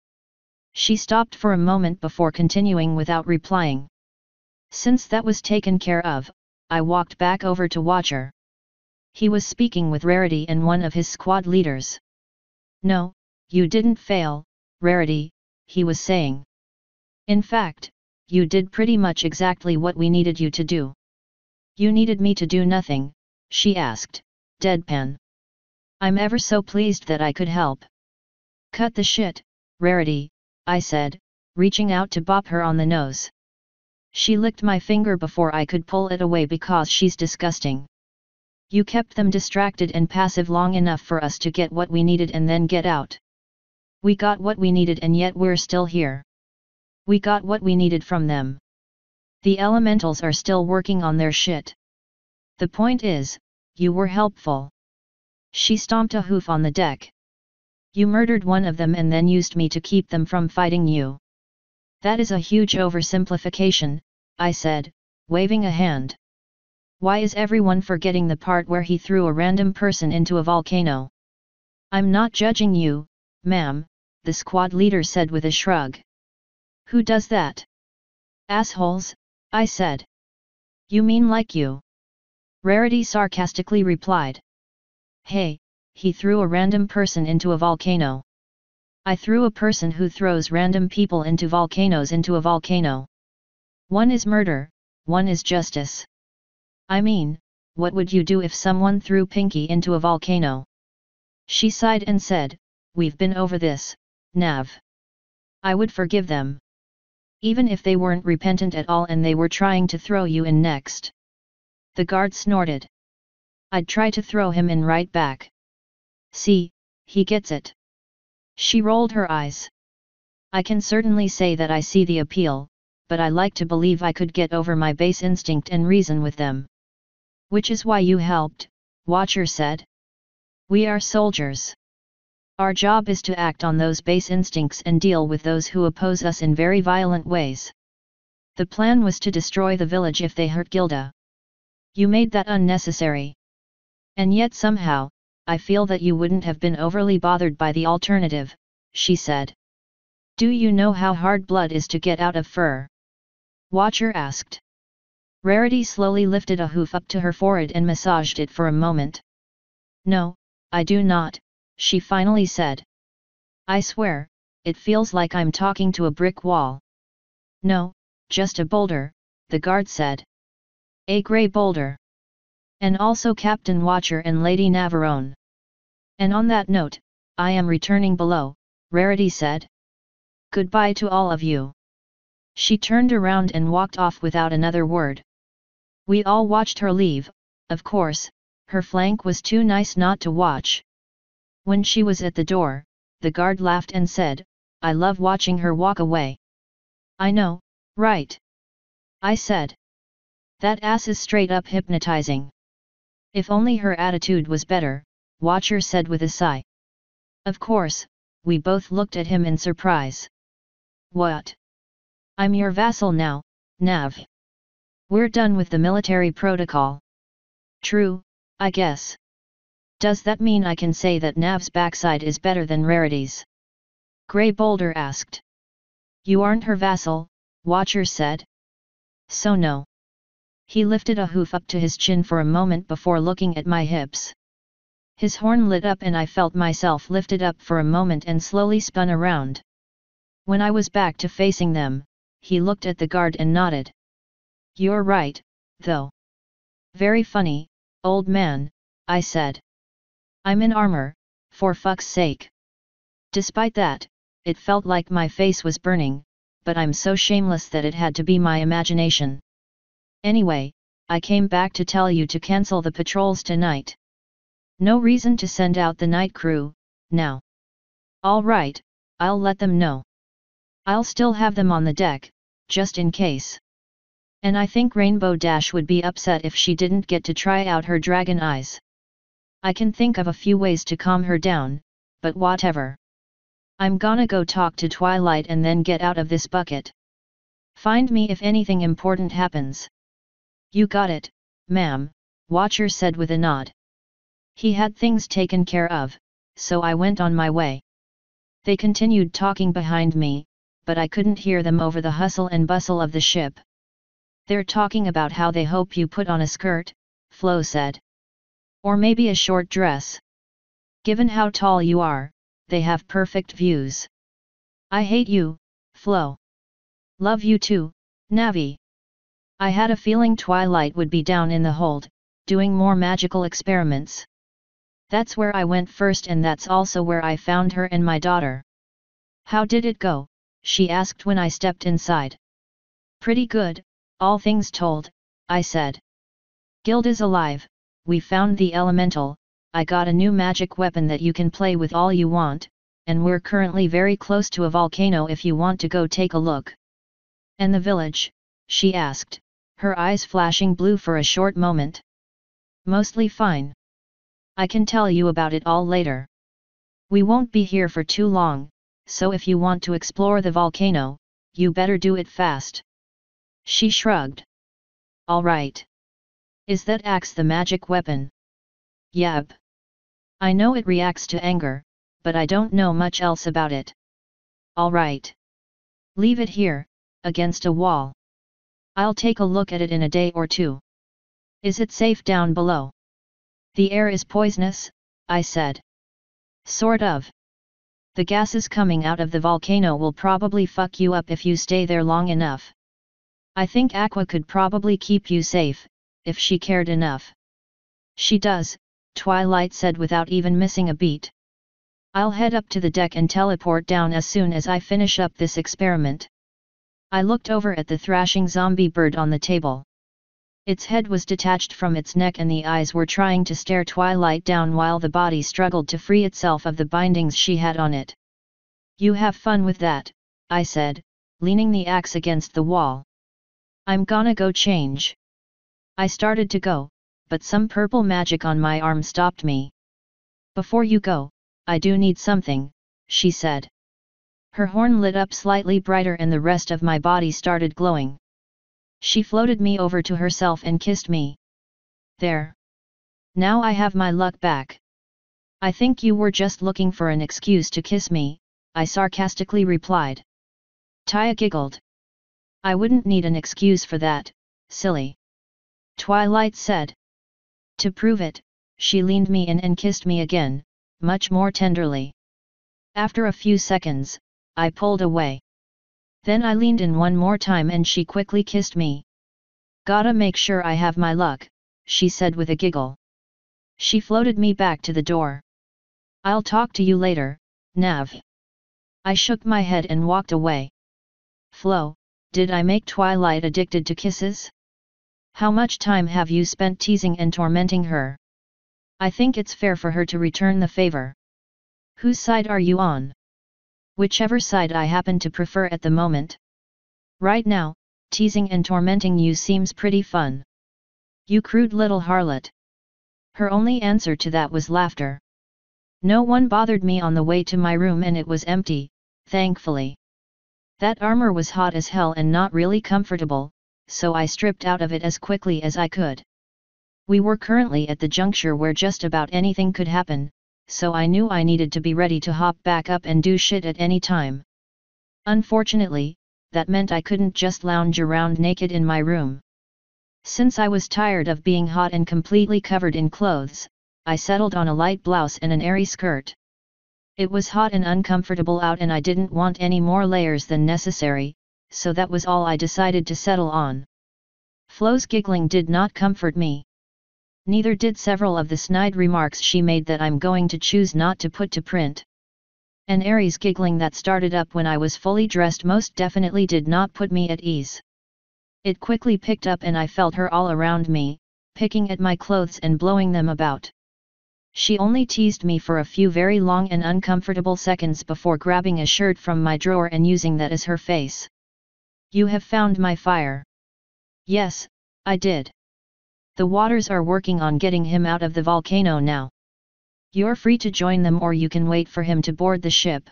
She stopped for a moment before continuing without replying. Since that was taken care of, I walked back over to Watcher. He was speaking with Rarity and one of his squad leaders. No, you didn't fail, Rarity, he was saying. In fact, you did pretty much exactly what we needed you to do. You needed me to do nothing, she asked, deadpan. I'm ever so pleased that I could help. Cut the shit, Rarity, I said, reaching out to bop her on the nose. She licked my finger before I could pull it away because she's disgusting. You kept them distracted and passive long enough for us to get what we needed and then get out. We got what we needed and yet we're still here. We got what we needed from them. The elementals are still working on their shit. The point is, you were helpful. She stomped a hoof on the deck. You murdered one of them and then used me to keep them from fighting you. That is a huge oversimplification, I said, waving a hand. Why is everyone forgetting the part where he threw a random person into a volcano? I'm not judging you, ma'am, the squad leader said with a shrug. Who does that? Assholes, I said. You mean like you? Rarity sarcastically replied. Hey, he threw a random person into a volcano. I threw a person who throws random people into volcanoes into a volcano. One is murder, one is justice. I mean, what would you do if someone threw Pinky into a volcano? She sighed and said, we've been over this, Nav. I would forgive them. Even if they weren't repentant at all and they were trying to throw you in next. The guard snorted. I'd try to throw him in right back. See, he gets it. She rolled her eyes. I can certainly say that I see the appeal, but I like to believe I could get over my base instinct and reason with them. Which is why you helped, Watcher said. We are soldiers. Our job is to act on those base instincts and deal with those who oppose us in very violent ways. The plan was to destroy the village if they hurt Gilda. You made that unnecessary. And yet somehow, I feel that you wouldn't have been overly bothered by the alternative, she said. Do you know how hard blood is to get out of fur? Watcher asked. Rarity slowly lifted a hoof up to her forehead and massaged it for a moment. No, I do not, she finally said. I swear, it feels like I'm talking to a brick wall. No, just a boulder, the guard said. A grey boulder. And also Captain Watcher and Lady Navarone. And on that note, I am returning below, Rarity said. Goodbye to all of you. She turned around and walked off without another word. We all watched her leave, of course, her flank was too nice not to watch. When she was at the door, the guard laughed and said, I love watching her walk away. I know, right? I said. That ass is straight up hypnotizing. If only her attitude was better, Watcher said with a sigh. Of course, we both looked at him in surprise. What? I'm your vassal now, Nav. We're done with the military protocol. True, I guess. Does that mean I can say that Nav's backside is better than Rarity's? Grey Boulder asked. You aren't her vassal, Watcher said. So no. He lifted a hoof up to his chin for a moment before looking at my hips. His horn lit up and I felt myself lifted up for a moment and slowly spun around. When I was back to facing them, he looked at the guard and nodded. You're right, though. Very funny, old man, I said. I'm in armor, for fuck's sake. Despite that, it felt like my face was burning, but I'm so shameless that it had to be my imagination. Anyway, I came back to tell you to cancel the patrols tonight. No reason to send out the night crew, now. All right, I'll let them know. I'll still have them on the deck, just in case. And I think Rainbow Dash would be upset if she didn't get to try out her dragon eyes. I can think of a few ways to calm her down, but whatever. I'm gonna go talk to Twilight and then get out of this bucket. Find me if anything important happens. You got it, ma'am, Watcher said with a nod. He had things taken care of, so I went on my way. They continued talking behind me, but I couldn't hear them over the hustle and bustle of the ship. They're talking about how they hope you put on a skirt, Flo said. Or maybe a short dress. Given how tall you are, they have perfect views. I hate you, Flo. Love you too, Navi. I had a feeling Twilight would be down in the hold, doing more magical experiments. That's where I went first and that's also where I found her and my daughter. How did it go? She asked when I stepped inside. Pretty good, all things told, I said. Gilda's alive, we found the elemental, I got a new magic weapon that you can play with all you want, and we're currently very close to a volcano if you want to go take a look. And the village? She asked, her eyes flashing blue for a short moment. Mostly fine. I can tell you about it all later. We won't be here for too long, so if you want to explore the volcano, you better do it fast. She shrugged. All right. Is that axe the magic weapon? Yep. I know it reacts to anger, but I don't know much else about it. All right. Leave it here, against a wall. I'll take a look at it in a day or two. Is it safe down below? The air is poisonous, I said. Sort of. The gases coming out of the volcano will probably fuck you up if you stay there long enough. I think Aqua could probably keep you safe, if she cared enough. She does, Twilight said without even missing a beat. I'll head up to the deck and teleport down as soon as I finish up this experiment. I looked over at the thrashing zombie bird on the table. Its head was detached from its neck and the eyes were trying to stare Twilight down while the body struggled to free itself of the bindings she had on it. You have fun with that, I said, leaning the axe against the wall. I'm gonna go change. I started to go, but some purple magic on my arm stopped me. Before you go, I do need something, she said. Her horn lit up slightly brighter and the rest of my body started glowing. She floated me over to herself and kissed me. There. Now I have my luck back. I think you were just looking for an excuse to kiss me, I sarcastically replied. Taya giggled. I wouldn't need an excuse for that, silly. Twilight said. To prove it, she leaned me in and kissed me again, much more tenderly. After a few seconds, I pulled away. Then I leaned in one more time and she quickly kissed me. Gotta make sure I have my luck, she said with a giggle. She floated me back to the door. I'll talk to you later, Nav. I shook my head and walked away. Flo, did I make Twilight addicted to kisses? How much time have you spent teasing and tormenting her? I think it's fair for her to return the favor. Whose side are you on? Whichever side I happen to prefer at the moment. Right now, teasing and tormenting you seems pretty fun. You crude little harlot. Her only answer to that was laughter. No one bothered me on the way to my room and it was empty, thankfully. That armor was hot as hell and not really comfortable, so I stripped out of it as quickly as I could. We were currently at the juncture where just about anything could happen, so I knew I needed to be ready to hop back up and do shit at any time. Unfortunately, that meant I couldn't just lounge around naked in my room. Since I was tired of being hot and completely covered in clothes, I settled on a light blouse and an airy skirt. It was hot and uncomfortable out and I didn't want any more layers than necessary, so that was all I decided to settle on. Flo's giggling did not comfort me. Neither did several of the snide remarks she made that I'm going to choose not to put to print. And Aries' giggling that started up when I was fully dressed most definitely did not put me at ease. It quickly picked up and I felt her all around me, picking at my clothes and blowing them about. She only teased me for a few very long and uncomfortable seconds before grabbing a shirt from my drawer and using that as her face. You have found my fire. Yes, I did. The waters are working on getting him out of the volcano now. You're free to join them or you can wait for him to board the ship.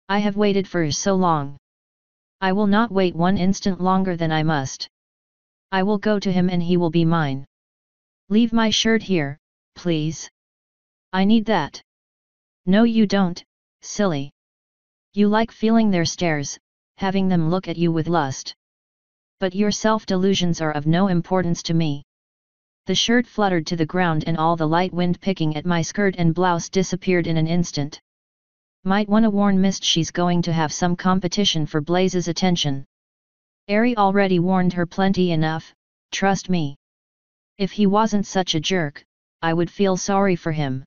I have waited for so long. I will not wait one instant longer than I must. I will go to him and he will be mine. Leave my shirt here, please. I need that. No you don't, silly. You like feeling their stares, having them look at you with lust. But your self-delusions are of no importance to me. The shirt fluttered to the ground and all the light wind picking at my skirt and blouse disappeared in an instant. Might wanna warn Mist she's going to have some competition for Blaze's attention. Ari already warned her plenty enough, trust me. If he wasn't such a jerk, I would feel sorry for him.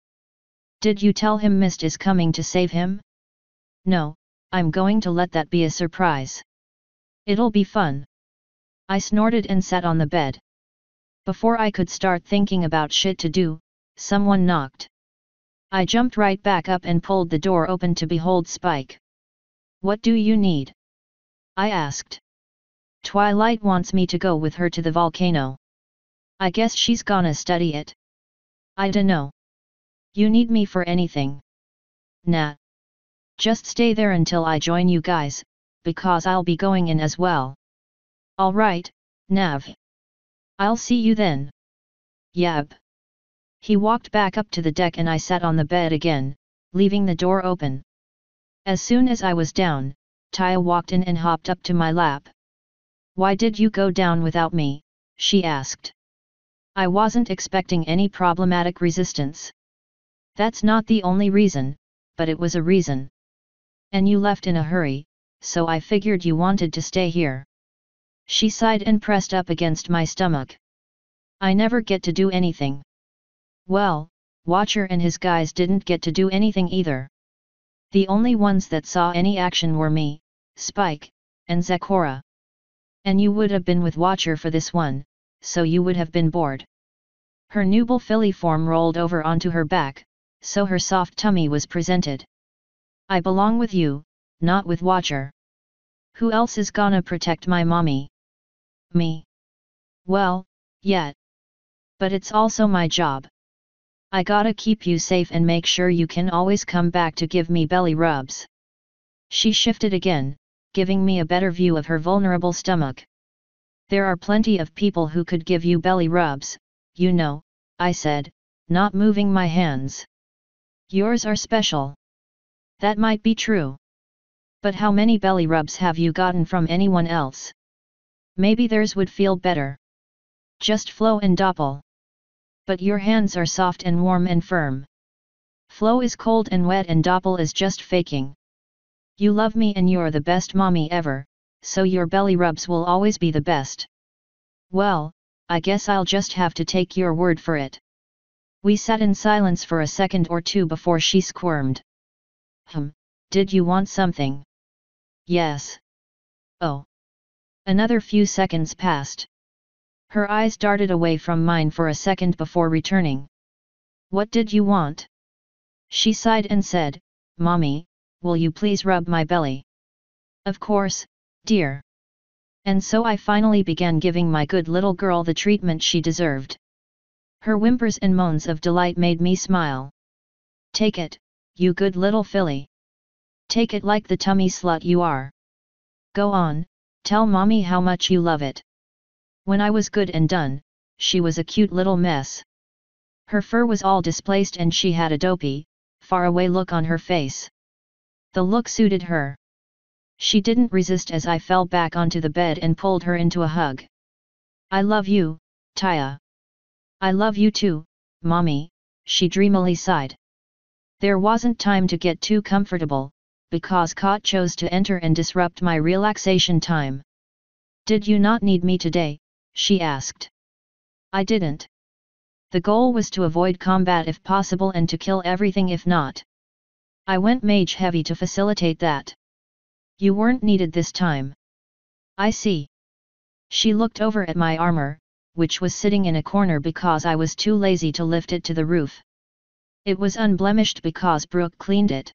Did you tell him Mist is coming to save him? No, I'm going to let that be a surprise. It'll be fun. I snorted and sat on the bed. Before I could start thinking about shit to do, someone knocked. I jumped right back up and pulled the door open to behold Spike. What do you need? I asked. Twilight wants me to go with her to the volcano. I guess she's gonna study it. I dunno. You need me for anything? Nah. Just stay there until I join you guys, because I'll be going in as well. Alright, Nav. I'll see you then. Yep. He walked back up to the deck and I sat on the bed again, leaving the door open. As soon as I was down, Taya walked in and hopped up to my lap. Why did you go down without me? She asked. I wasn't expecting any problematic resistance. That's not the only reason, but it was a reason. And you left in a hurry, so I figured you wanted to stay here. She sighed and pressed up against my stomach. I never get to do anything. Well, Watcher and his guys didn't get to do anything either. The only ones that saw any action were me, Spike, and Zecora. And you would have been with Watcher for this one, so you would have been bored. Her nubile filiform rolled over onto her back, so her soft tummy was presented. I belong with you, not with Watcher. Who else is gonna protect my mommy? Me. Well, yeah. But it's also my job. I gotta keep you safe and make sure you can always come back to give me belly rubs. She shifted again, giving me a better view of her vulnerable stomach. There are plenty of people who could give you belly rubs, you know, I said, not moving my hands. Yours are special. That might be true. But how many belly rubs have you gotten from anyone else? Maybe theirs would feel better. Just Flo and Doppel. But your hands are soft and warm and firm. Flo is cold and wet and Doppel is just faking. You love me and you're the best mommy ever, so your belly rubs will always be the best. Well, I guess I'll just have to take your word for it. We sat in silence for a second or two before she squirmed. Did you want something? Yes. Oh. Another few seconds passed. Her eyes darted away from mine for a second before returning. What did you want? She sighed and said, Mommy, will you please rub my belly? Of course, dear. And so I finally began giving my good little girl the treatment she deserved. Her whimpers and moans of delight made me smile. Take it, you good little filly. Take it like the tummy slut you are. Go on, tell Mommy how much you love it. When I was good and done, she was a cute little mess. Her fur was all displaced and she had a dopey, faraway look on her face. The look suited her. She didn't resist as I fell back onto the bed and pulled her into a hug. I love you, Taya. I love you too, Mommy, she dreamily sighed. There wasn't time to get too comfortable, because Kot chose to enter and disrupt my relaxation time. Did you not need me today? She asked. I didn't. The goal was to avoid combat if possible and to kill everything if not. I went mage heavy to facilitate that. You weren't needed this time. I see. She looked over at my armor, which was sitting in a corner because I was too lazy to lift it to the roof. It was unblemished because Brook cleaned it.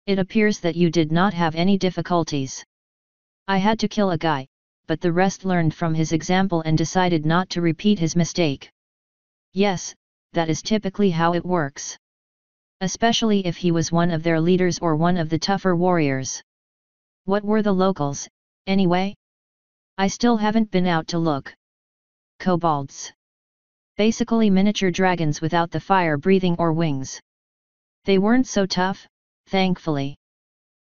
It appears that you did not have any difficulties. I had to kill a guy, but the rest learned from his example and decided not to repeat his mistake. Yes, that is typically how it works. Especially if he was one of their leaders or one of the tougher warriors. What were the locals, anyway? I still haven't been out to look. Kobolds. Basically miniature dragons without the fire breathing or wings. They weren't so tough, thankfully.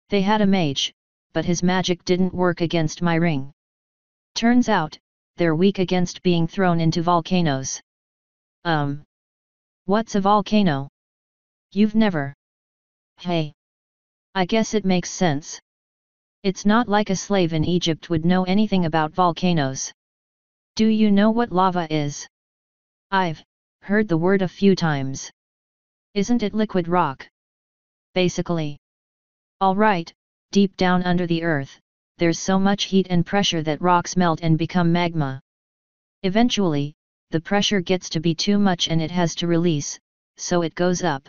They had a mage, but his magic didn't work against my ring. Turns out, they're weak against being thrown into volcanoes. What's a volcano? You've never. Hey. I guess it makes sense. It's not like a slave in Egypt would know anything about volcanoes. Do you know what lava is? I've heard the word a few times. Isn't it liquid rock? Basically. Alright, deep down under the earth, there's so much heat and pressure that rocks melt and become magma. Eventually, the pressure gets to be too much and it has to release, so it goes up.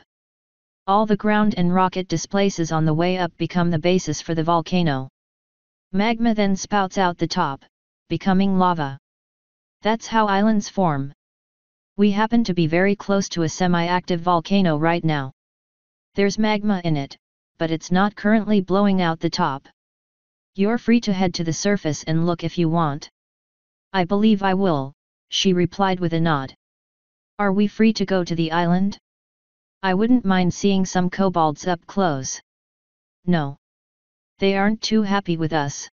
All the ground and rock it displaces on the way up become the basis for the volcano. Magma then spouts out the top, becoming lava. That's how islands form. We happen to be very close to a semi-active volcano right now. There's magma in it, but it's not currently blowing out the top. You're free to head to the surface and look if you want. I believe I will, she replied with a nod. Are we free to go to the island? I wouldn't mind seeing some kobolds up close. No. They aren't too happy with us.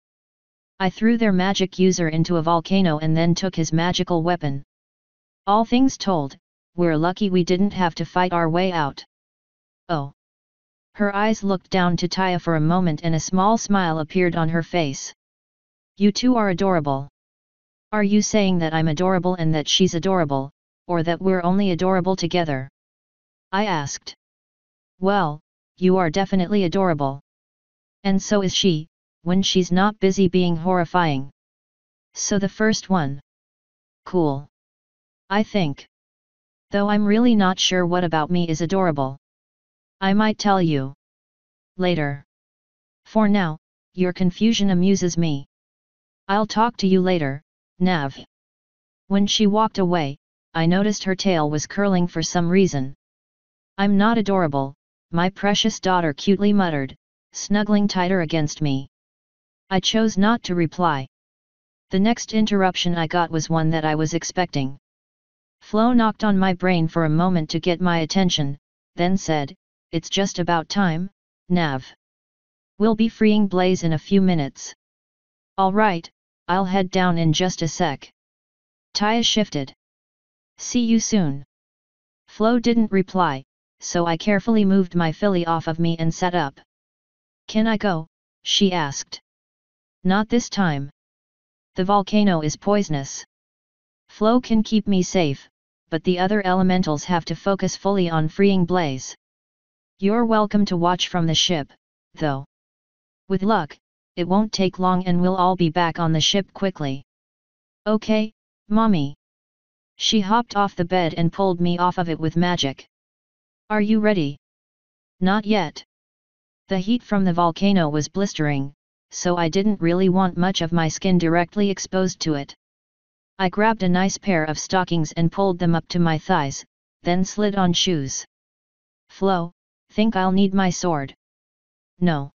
I threw their magic user into a volcano and then took his magical weapon. All things told, we're lucky we didn't have to fight our way out. Oh. Her eyes looked down to Taya for a moment and a small smile appeared on her face. You two are adorable. Are you saying that I'm adorable and that she's adorable, or that we're only adorable together? I asked. Well, you are definitely adorable. And so is she, when she's not busy being horrifying. So the first one. Cool. I think. Though I'm really not sure what about me is adorable. I might tell you. Later. For now, your confusion amuses me. I'll talk to you later, Nav. When she walked away, I noticed her tail was curling for some reason. I'm not adorable, my precious daughter cutely muttered, snuggling tighter against me. I chose not to reply. The next interruption I got was one that I was expecting. Flo knocked on my brain for a moment to get my attention, then said, It's just about time, Nav. We'll be freeing Blaze in a few minutes. Alright, I'll head down in just a sec. Taya shifted. See you soon. Flo didn't reply, so I carefully moved my filly off of me and sat up. Can I go? She asked. Not this time. The volcano is poisonous. Flo can keep me safe, but the other elementals have to focus fully on freeing Blaze. You're welcome to watch from the ship, though. With luck, it won't take long and we'll all be back on the ship quickly. Okay, Mommy. She hopped off the bed and pulled me off of it with magic. Are you ready? Not yet. The heat from the volcano was blistering, so I didn't really want much of my skin directly exposed to it. I grabbed a nice pair of stockings and pulled them up to my thighs, then slid on shoes. Flo, think I'll need my sword? No.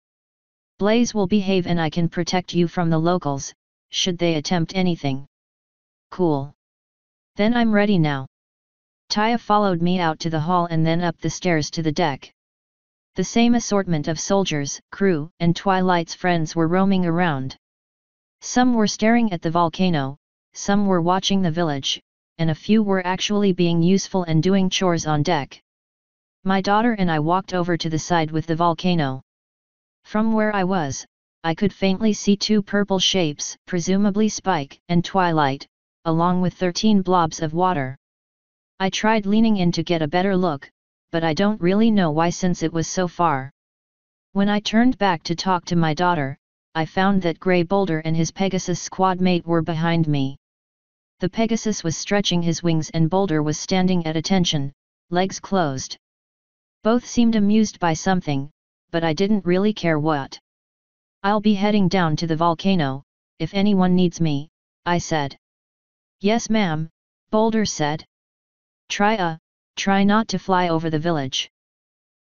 Blaze will behave and I can protect you from the locals, should they attempt anything. Cool. Then I'm ready now. Taya followed me out to the hall and then up the stairs to the deck. The same assortment of soldiers, crew, and Twilight's friends were roaming around. Some were staring at the volcano, some were watching the village, and a few were actually being useful and doing chores on deck. My daughter and I walked over to the side with the volcano. From where I was, I could faintly see two purple shapes, presumably Spike and Twilight, along with 13 blobs of water. I tried leaning in to get a better look, but I don't really know why since it was so far. When I turned back to talk to my daughter, I found that Grey Boulder and his Pegasus squad mate were behind me. The Pegasus was stretching his wings and Boulder was standing at attention, legs closed. Both seemed amused by something, but I didn't really care what. I'll be heading down to the volcano, if anyone needs me, I said. Yes ma'am, Boulder said. Try not to fly over the village.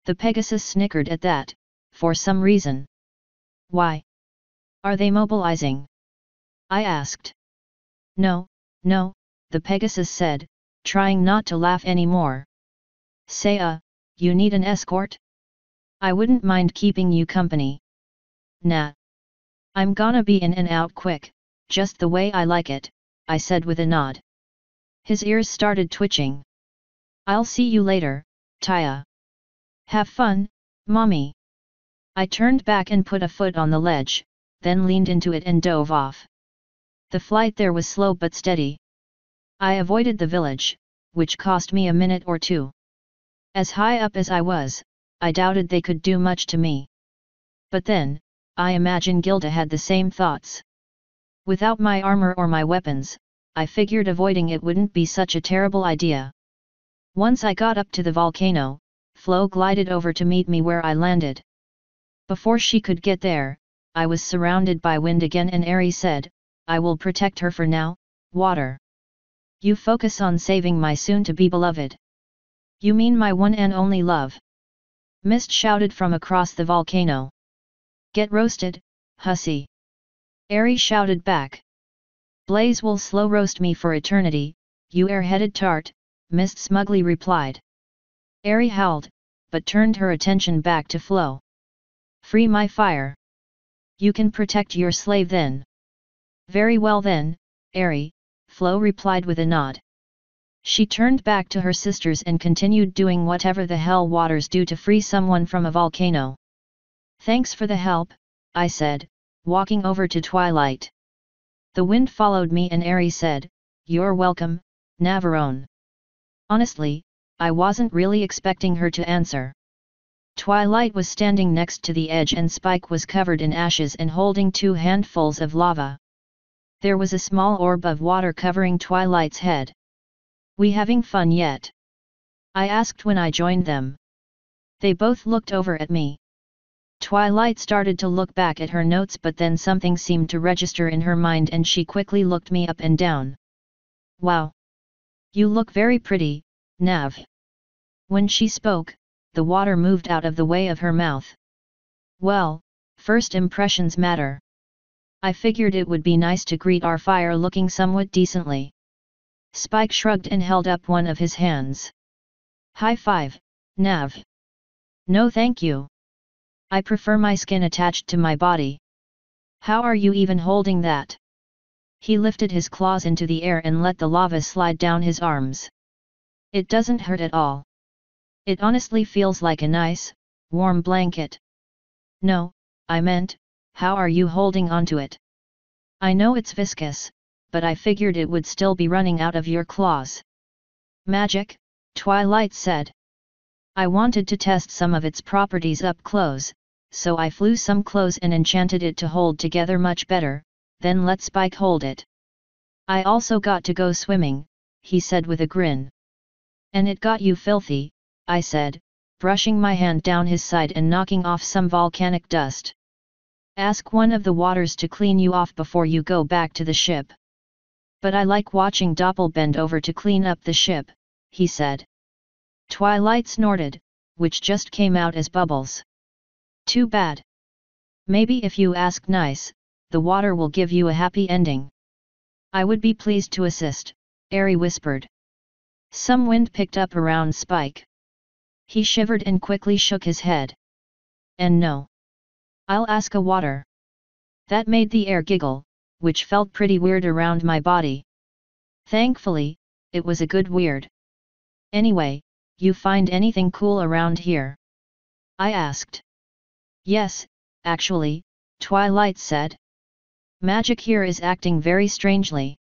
The Pegasus snickered at that, for some reason. Why? Are they mobilizing? I asked. No, the Pegasus said, trying not to laugh anymore. Say you need an escort? I wouldn't mind keeping you company. Nah. I'm gonna be in and out quick, just the way I like it, I said with a nod. His ears started twitching. I'll see you later, Taya. Have fun, mommy. I turned back and put a foot on the ledge, then leaned into it and dove off. The flight there was slow but steady. I avoided the village, which cost me a minute or two. As high up as I was, I doubted they could do much to me. But then, I imagine Gilda had the same thoughts. Without my armor or my weapons, I figured avoiding it wouldn't be such a terrible idea. Once I got up to the volcano, Flo glided over to meet me where I landed. Before she could get there, I was surrounded by wind again and Aerie said, I will protect her for now, water. You focus on saving my soon-to-be beloved. You mean my one and only love? Mist shouted from across the volcano. Get roasted, hussy. Aerie shouted back. Blaze will slow roast me for eternity, you airheaded tart, Mist smugly replied. Aerie howled, but turned her attention back to Flo. Free my fire. You can protect your slave then. Very well then, Aerie, Flo replied with a nod. She turned back to her sisters and continued doing whatever the hell waters do to free someone from a volcano. Thanks for the help, I said, walking over to Twilight. The wind followed me and Aerie said, You're welcome, Navarone. Honestly, I wasn't really expecting her to answer. Twilight was standing next to the edge and Spike was covered in ashes and holding 2 handfuls of lava. There was a small orb of water covering Twilight's head. We having fun yet? I asked when I joined them. They both looked over at me. Twilight started to look back at her notes but then something seemed to register in her mind and she quickly looked me up and down. Wow! You look very pretty, Nav. When she spoke, the water moved out of the way of her mouth. Well, first impressions matter. I figured it would be nice to greet our fire looking somewhat decently. Spike shrugged and held up one of his hands. High five, Nav. No thank you. I prefer my skin attached to my body. How are you even holding that? He lifted his claws into the air and let the lava slide down his arms. It doesn't hurt at all. It honestly feels like a nice, warm blanket. No, I meant, how are you holding onto it? I know it's viscous, but I figured it would still be running out of your claws. Magic, Twilight said. I wanted to test some of its properties up close, so I flew some clothes and enchanted it to hold together much better, then let Spike hold it. I also got to go swimming, he said with a grin. And it got you filthy, I said, brushing my hand down his side and knocking off some volcanic dust. Ask one of the waters to clean you off before you go back to the ship. But I like watching Doppel bend over to clean up the ship, he said. Twilight snorted, which just came out as bubbles. Too bad. Maybe if you ask nice, the water will give you a happy ending. I would be pleased to assist, Aerie whispered. Some wind picked up around Spike. He shivered and quickly shook his head. And no. I'll ask a water. That made the air giggle, which felt pretty weird around my body. Thankfully, it was a good weird. Anyway, you find anything cool around here? I asked. Yes, actually, Twilight said. Magic here is acting very strangely.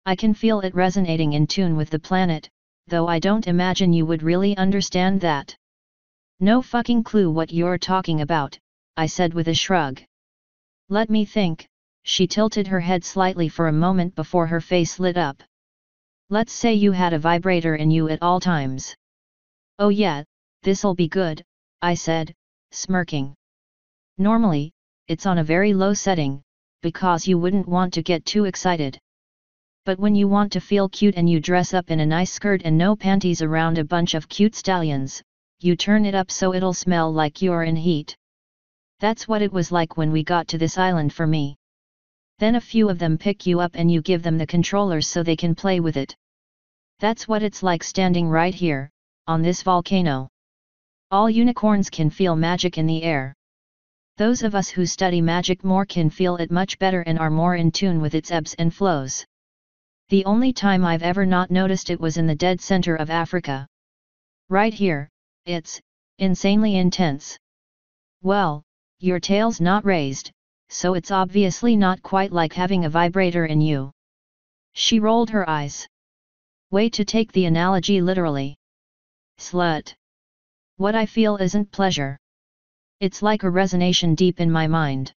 I can feel it resonating in tune with the planet, though I don't imagine you would really understand that. No fucking clue what you're talking about, I said with a shrug. Let me think, she tilted her head slightly for a moment before her face lit up. Let's say you had a vibrator in you at all times. Oh yeah, "This'll be good," I said, smirking. "Normally, it's on a very low setting, because you wouldn't want to get too excited. But when you want to feel cute and you dress up in a nice skirt and no panties around a bunch of cute stallions, you turn it up so it'll smell like you're in heat. That's what it was like when we got to this island for me. Then a few of them pick you up and you give them the controllers so they can play with it. That's what it's like standing right here, on this volcano. All unicorns can feel magic in the air. Those of us who study magic more can feel it much better and are more in tune with its ebbs and flows. The only time I've ever not noticed it was in the dead center of Africa. Right here, it's insanely intense. Well, your tail's not raised, so it's obviously not quite like having a vibrator in you." She rolled her eyes. "Way to take the analogy literally. Slut. What I feel isn't pleasure. It's like a resonation deep in my mind.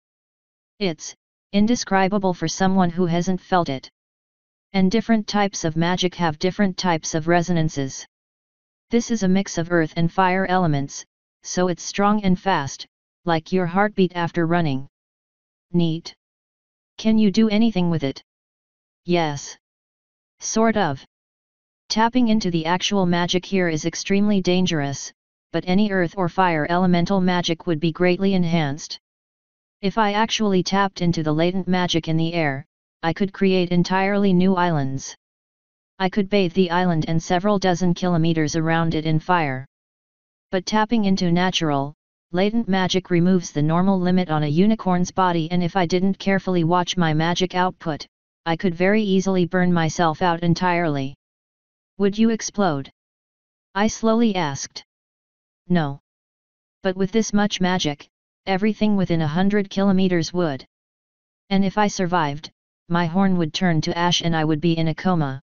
It's indescribable for someone who hasn't felt it. And different types of magic have different types of resonances. This is a mix of earth and fire elements, so it's strong and fast, like your heartbeat after running. Neat. Can you do anything with it?" "Yes. Sort of. Tapping into the actual magic here is extremely dangerous, but any earth or fire elemental magic would be greatly enhanced. If I actually tapped into the latent magic in the air, I could create entirely new islands. I could bathe the island and several dozen kilometers around it in fire. But tapping into natural, latent magic removes the normal limit on a unicorn's body, and if I didn't carefully watch my magic output, I could very easily burn myself out entirely." "Would you explode?" I slowly asked. "No. But with this much magic, everything within 100 kilometers would. And if I survived, my horn would turn to ash and I would be in a coma.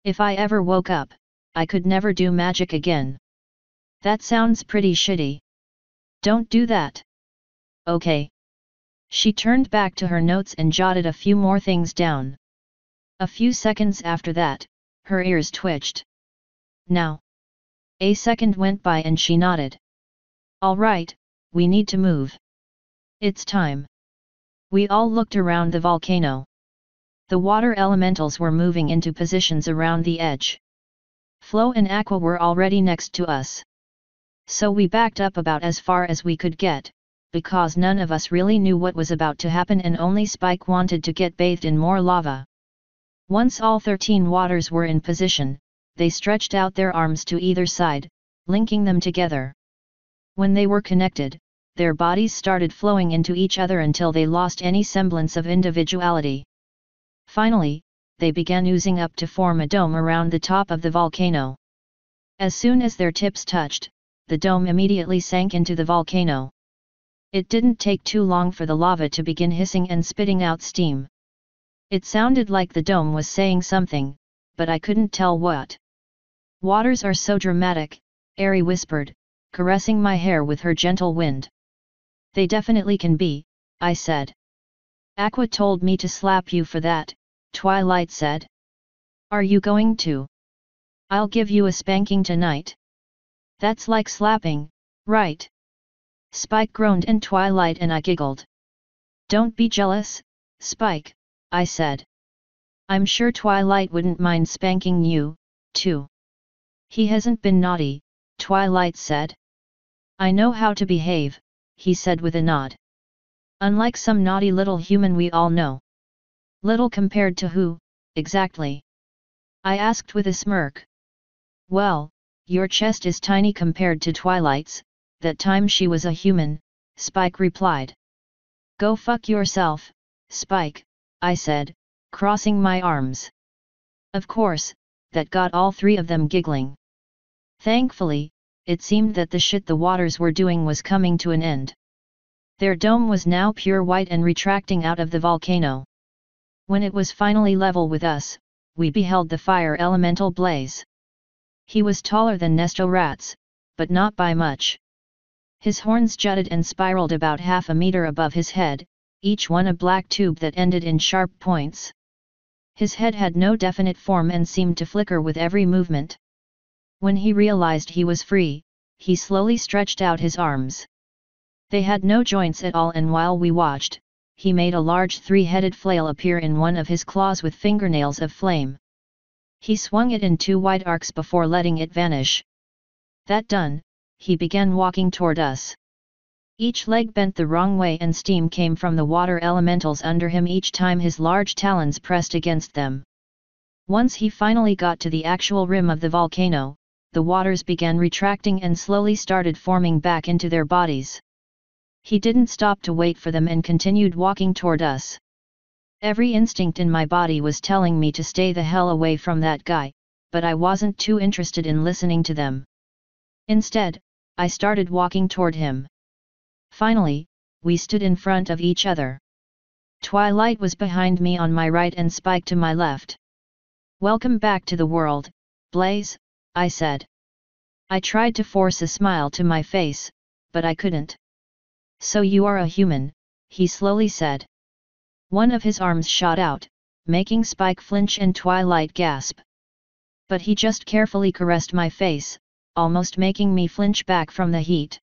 If I ever woke up, I could never do magic again." "That sounds pretty shitty. Don't do that." "Okay." She turned back to her notes and jotted a few more things down. A few seconds after that, her ears twitched. "Now." A second went by and she nodded. "All right, we need to move. It's time." We all looked around the volcano. The water elementals were moving into positions around the edge. Flo and Aqua were already next to us. So we backed up about as far as we could get, because none of us really knew what was about to happen and only Spike wanted to get bathed in more lava. Once all 13 waters were in position, they stretched out their arms to either side, linking them together. When they were connected, their bodies started flowing into each other until they lost any semblance of individuality. Finally, they began oozing up to form a dome around the top of the volcano. As soon as their tips touched, the dome immediately sank into the volcano. It didn't take too long for the lava to begin hissing and spitting out steam. It sounded like the dome was saying something, but I couldn't tell what. "Waters are so dramatic," Ari whispered, caressing my hair with her gentle wind. "They definitely can be," I said. "Aqua told me to slap you for that," Twilight said. "Are you going to?" "I'll give you a spanking tonight." "That's like slapping, right?" Spike groaned and Twilight and I giggled. "Don't be jealous, Spike," I said. "I'm sure Twilight wouldn't mind spanking you, too." "He hasn't been naughty," Twilight said. "I know how to behave," he said with a nod. "Unlike some naughty little human we all know." "Little compared to who, exactly?" I asked with a smirk. "Well, your chest is tiny compared to Twilight's, that time she was a human," Spike replied. "Go fuck yourself, Spike," I said, crossing my arms. Of course, that got all 3 of them giggling. Thankfully, it seemed that the shit the waters were doing was coming to an end. Their dome was now pure white and retracting out of the volcano. When it was finally level with us, we beheld the fire elemental blaze. He was taller than Nesto Rats, but not by much. His horns jutted and spiraled about half a meter above his head, each one a black tube that ended in sharp points. His head had no definite form and seemed to flicker with every movement. When he realized he was free, he slowly stretched out his arms. They had no joints at all, and while we watched, he made a large three-headed flail appear in one of his claws with fingernails of flame. He swung it in 2 wide arcs before letting it vanish. That done, he began walking toward us. Each leg bent the wrong way and steam came from the water elementals under him each time his large talons pressed against them. Once he finally got to the actual rim of the volcano, the waters began retracting and slowly started forming back into their bodies. He didn't stop to wait for them and continued walking toward us. Every instinct in my body was telling me to stay the hell away from that guy, but I wasn't too interested in listening to them. Instead, I started walking toward him. Finally, we stood in front of each other. Twilight was behind me on my right and Spike to my left. "Welcome back to the world, Blaze," I said. I tried to force a smile to my face, but I couldn't. "So you are a human," he slowly said. One of his arms shot out, making Spike flinch and Twilight gasp. But he just carefully caressed my face, almost making me flinch back from the heat.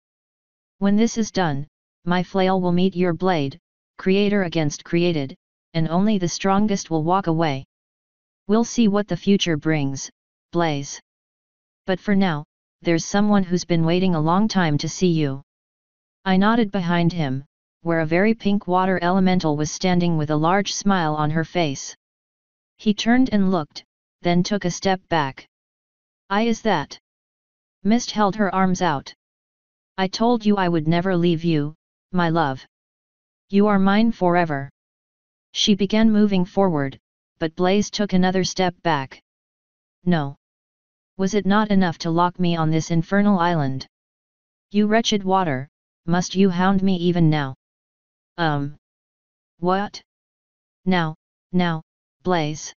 "When this is done, my flail will meet your blade, creator against created, and only the strongest will walk away. We'll see what the future brings, Blaze. But for now, there's someone who's been waiting a long time to see you." I nodded behind him, where a very pink water elemental was standing with a large smile on her face. He turned and looked, then took a step back. Is that?" Mist held her arms out. "I told you I would never leave you, my love. You are mine forever." She began moving forward, but Blaze took another step back. "No. Was it not enough to lock me on this infernal island? You wretched water, must you hound me even now?" What? Now, Blaze.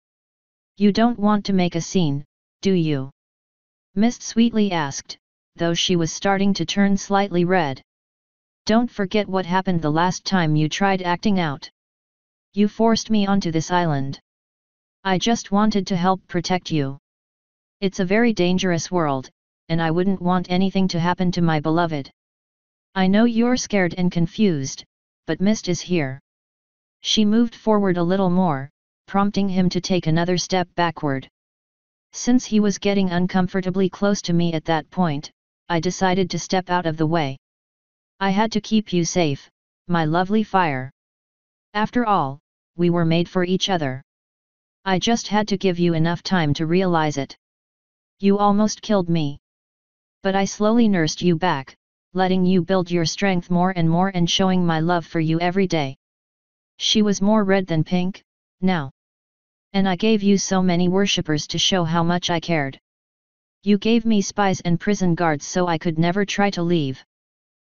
You don't want to make a scene, do you?" Mist sweetly asked, though she was starting to turn slightly red. "Don't forget what happened the last time you tried acting out. You forced me onto this island. I just wanted to help protect you. It's a very dangerous world, and I wouldn't want anything to happen to my beloved. I know you're scared and confused, but Mist is here." She moved forward a little more, prompting him to take another step backward. Since he was getting uncomfortably close to me at that point, I decided to step out of the way. "I had to keep you safe, my lovely fire. After all, we were made for each other. I just had to give you enough time to realize it. You almost killed me. But I slowly nursed you back, letting you build your strength more and more and showing my love for you every day." She was more red than pink, now. "And I gave you so many worshippers to show how much I cared. You gave me spies and prison guards so I could never try to leave.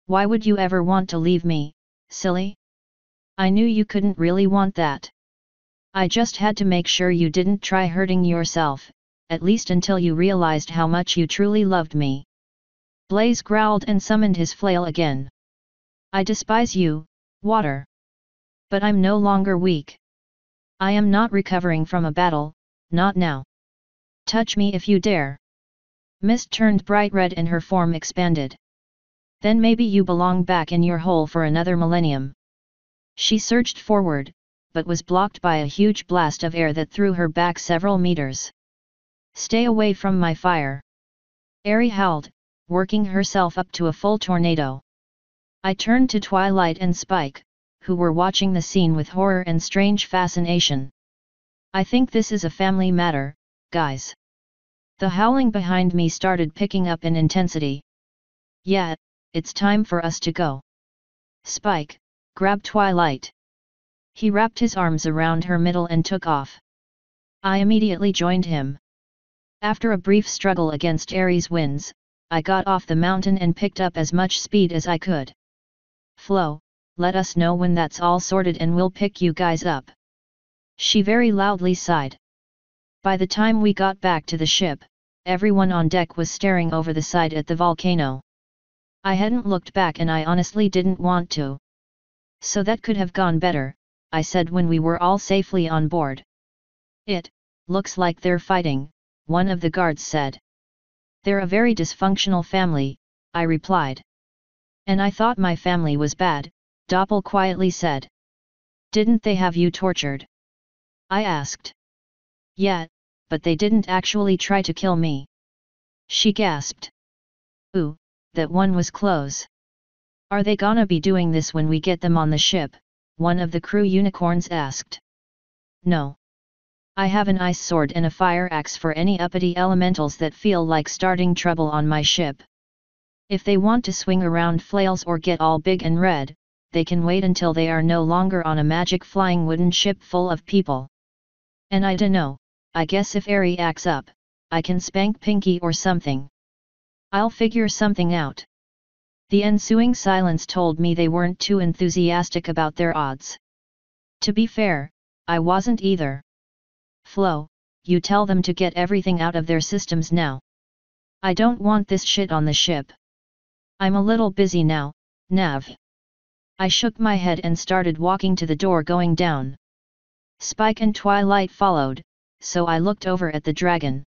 Why would you ever want to leave me, silly? I knew you couldn't really want that. I just had to make sure you didn't try hurting yourself, at least until you realized how much you truly loved me." Blaze growled and summoned his flail again. "I despise you, water. But I'm no longer weak. I am not recovering from a battle, not now. Touch me if you dare." Mist turned bright red and her form expanded. "Then maybe you belong back in your hole for another millennium." She surged forward, but was blocked by a huge blast of air that threw her back several meters. "Stay away from my fire!" Aerie howled, working herself up to a full tornado. I turned to Twilight and Spike, who were watching the scene with horror and strange fascination. "I think this is a family matter, guys." The howling behind me started picking up in intensity. "Yeah, it's time for us to go." Spike, grab Twilight. He wrapped his arms around her middle and took off. I immediately joined him. After a brief struggle against Aerie's winds, I got off the mountain and picked up as much speed as I could. "Flo, let us know when that's all sorted and we'll pick you guys up." She very loudly sighed. By the time we got back to the ship, everyone on deck was staring over the side at the volcano. I hadn't looked back and I honestly didn't want to. "So that could have gone better," I said when we were all safely on board. "It looks like they're fighting," one of the guards said. "They're a very dysfunctional family," I replied. And I thought my family was bad, Doppel quietly said. Didn't they have you tortured? I asked. Yeah, but they didn't actually try to kill me. She gasped. Ooh, that one was close. Are they gonna be doing this when we get them on the ship? One of the crew unicorns asked. No. I have an ice sword and a fire axe for any uppity elementals that feel like starting trouble on my ship. If they want to swing around flails or get all big and red, they can wait until they are no longer on a magic flying wooden ship full of people. And I dunno, I guess if Airy acts up, I can spank Pinky or something. I'll figure something out. The ensuing silence told me they weren't too enthusiastic about their odds. To be fair, I wasn't either. Flo, you tell them to get everything out of their systems now. I don't want this shit on the ship. I'm a little busy now, Nav. I shook my head and started walking to the door going down. Spike and Twilight followed, so I looked over at the dragon.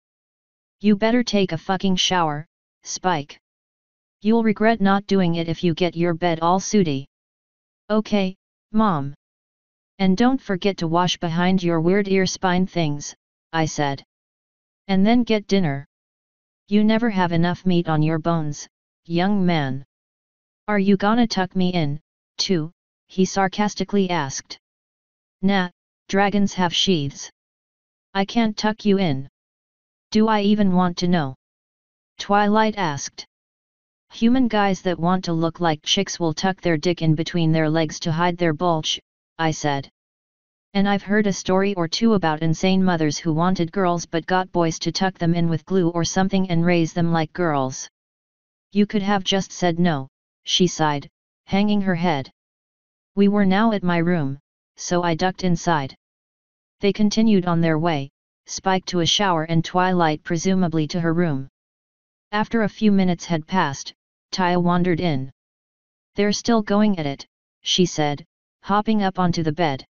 You better take a fucking shower, Spike. You'll regret not doing it if you get your bed all sooty. Okay, Mom. And don't forget to wash behind your weird ear spine things, I said. And then get dinner. You never have enough meat on your bones, young man. Are you gonna tuck me in, too? He sarcastically asked. Nah, dragons have sheaths. I can't tuck you in. Do I even want to know? Twilight asked. Human guys that want to look like chicks will tuck their dick in between their legs to hide their bulge, I said. And I've heard a story or two about insane mothers who wanted girls but got boys to tuck them in with glue or something and raise them like girls. You could have just said no, she sighed, hanging her head. We were now at my room, so I ducked inside. They continued on their way, Spike to a shower and Twilight presumably to her room. After a few minutes had passed, Taya wandered in. They're still going at it, she said, hopping up onto the bed.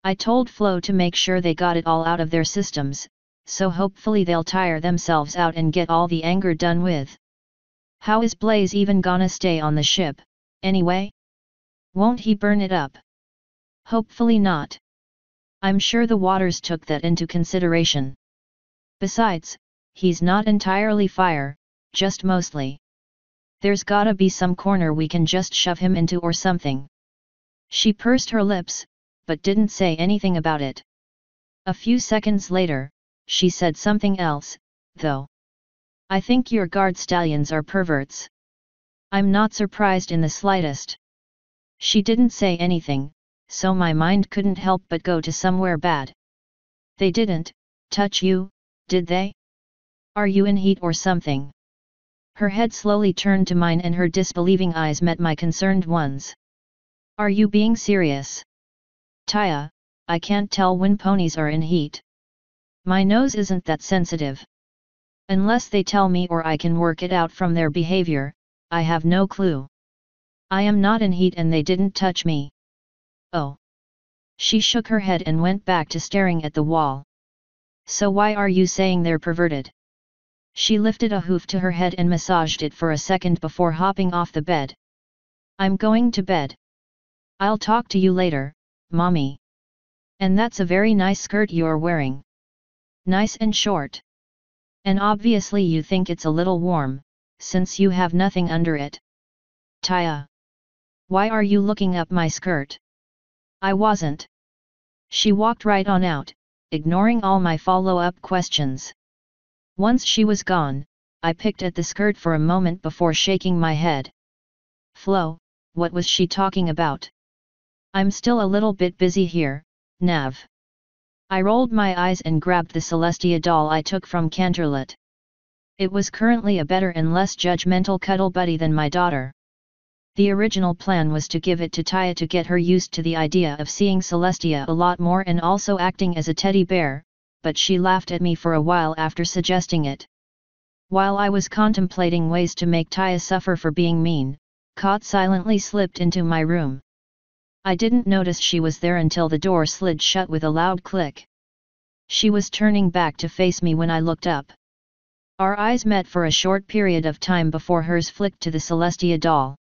I told Flo to make sure they got it all out of their systems, so hopefully they'll tire themselves out and get all the anger done with. How is Blaze even gonna stay on the ship, anyway? Won't he burn it up? Hopefully not. I'm sure the waters took that into consideration. Besides, he's not entirely fire, just mostly. There's gotta be some corner we can just shove him into or something. She pursed her lips, but didn't say anything about it. A few seconds later, she said something else, though. I think your guard stallions are perverts. I'm not surprised in the slightest. She didn't say anything, so my mind couldn't help but go to somewhere bad. They didn't touch you, did they? Are you in heat or something? Her head slowly turned to mine and her disbelieving eyes met my concerned ones. Are you being serious? Taya, I can't tell when ponies are in heat. My nose isn't that sensitive. Unless they tell me or I can work it out from their behavior, I have no clue. I am not in heat and they didn't touch me. Oh. She shook her head and went back to staring at the wall. So why are you saying they're perverted? She lifted a hoof to her head and massaged it for a second before hopping off the bed. I'm going to bed. I'll talk to you later, Mommy. And that's a very nice skirt you're wearing. Nice and short. And obviously you think it's a little warm, since you have nothing under it. Taya. Why are you looking up my skirt? I wasn't. She walked right on out, ignoring all my follow-up questions. Once she was gone, I picked at the skirt for a moment before shaking my head. Flo, what was she talking about? I'm still a little bit busy here, Nav. I rolled my eyes and grabbed the Celestia doll I took from Canterlot. It was currently a better and less judgmental cuddle buddy than my daughter. The original plan was to give it to Taya to get her used to the idea of seeing Celestia a lot more and also acting as a teddy bear, but she laughed at me for a while after suggesting it. While I was contemplating ways to make Taya suffer for being mean, Kot silently slipped into my room. I didn't notice she was there until the door slid shut with a loud click. She was turning back to face me when I looked up. Our eyes met for a short period of time before hers flicked to the Celestia doll.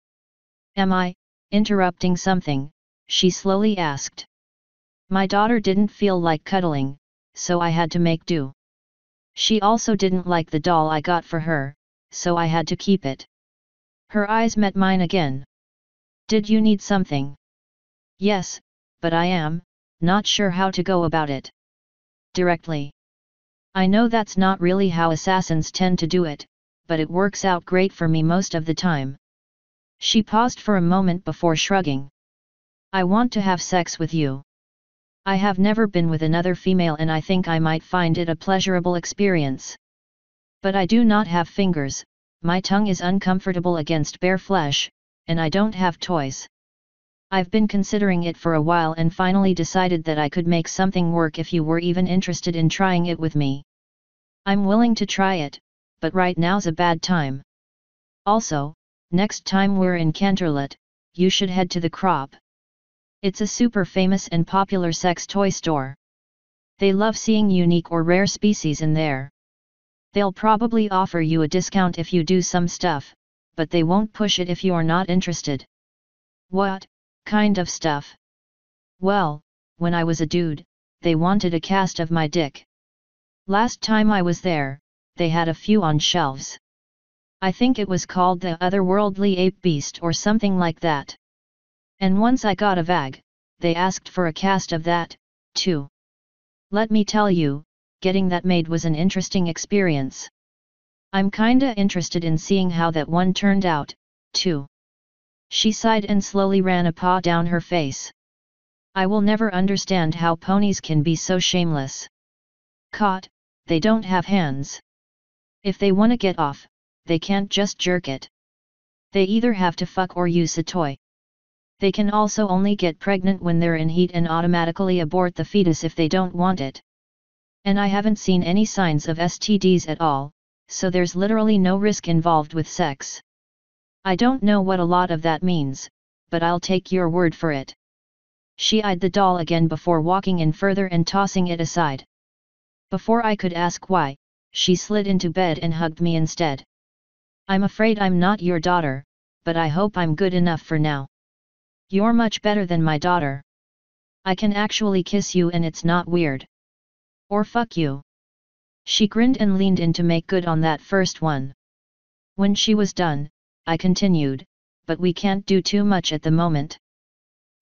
Am I interrupting something? She slowly asked. My daughter didn't feel like cuddling, so I had to make do. She also didn't like the doll I got for her, so I had to keep it. Her eyes met mine again. Did you need something? Yes, but I am not sure how to go about it. Directly. I know that's not really how assassins tend to do it, but it works out great for me most of the time. She paused for a moment before shrugging. I want to have sex with you. I have never been with another female and I think I might find it a pleasurable experience. But I do not have fingers, my tongue is uncomfortable against bare flesh, and I don't have toys. I've been considering it for a while and finally decided that I could make something work if you were even interested in trying it with me. I'm willing to try it, but right now's a bad time. Also, next time we're in Canterlot, you should head to the Crop. It's a super famous and popular sex toy store. They love seeing unique or rare species in there. They'll probably offer you a discount if you do some stuff, but they won't push it if you're not interested. What kind of stuff? Well, when I was a dude, they wanted a cast of my dick. Last time I was there, they had a few on shelves. I think it was called the Otherworldly Ape Beast or something like that. And once I got a vag, they asked for a cast of that, too. Let me tell you, getting that made was an interesting experience. I'm kinda interested in seeing how that one turned out, too. She sighed and slowly ran a paw down her face. I will never understand how ponies can be so shameless. Caught, they don't have hands. If they wanna get off, they can't just jerk it. They either have to fuck or use a toy. They can also only get pregnant when they're in heat and automatically abort the fetus if they don't want it. And I haven't seen any signs of STDs at all, so there's literally no risk involved with sex. I don't know what a lot of that means, but I'll take your word for it. She eyed the doll again before walking in further and tossing it aside. Before I could ask why, she slid into bed and hugged me instead. I'm afraid I'm not your daughter, but I hope I'm good enough for now. You're much better than my daughter. I can actually kiss you and it's not weird. Or fuck you. She grinned and leaned in to make good on that first one. When she was done, I continued, but we can't do too much at the moment.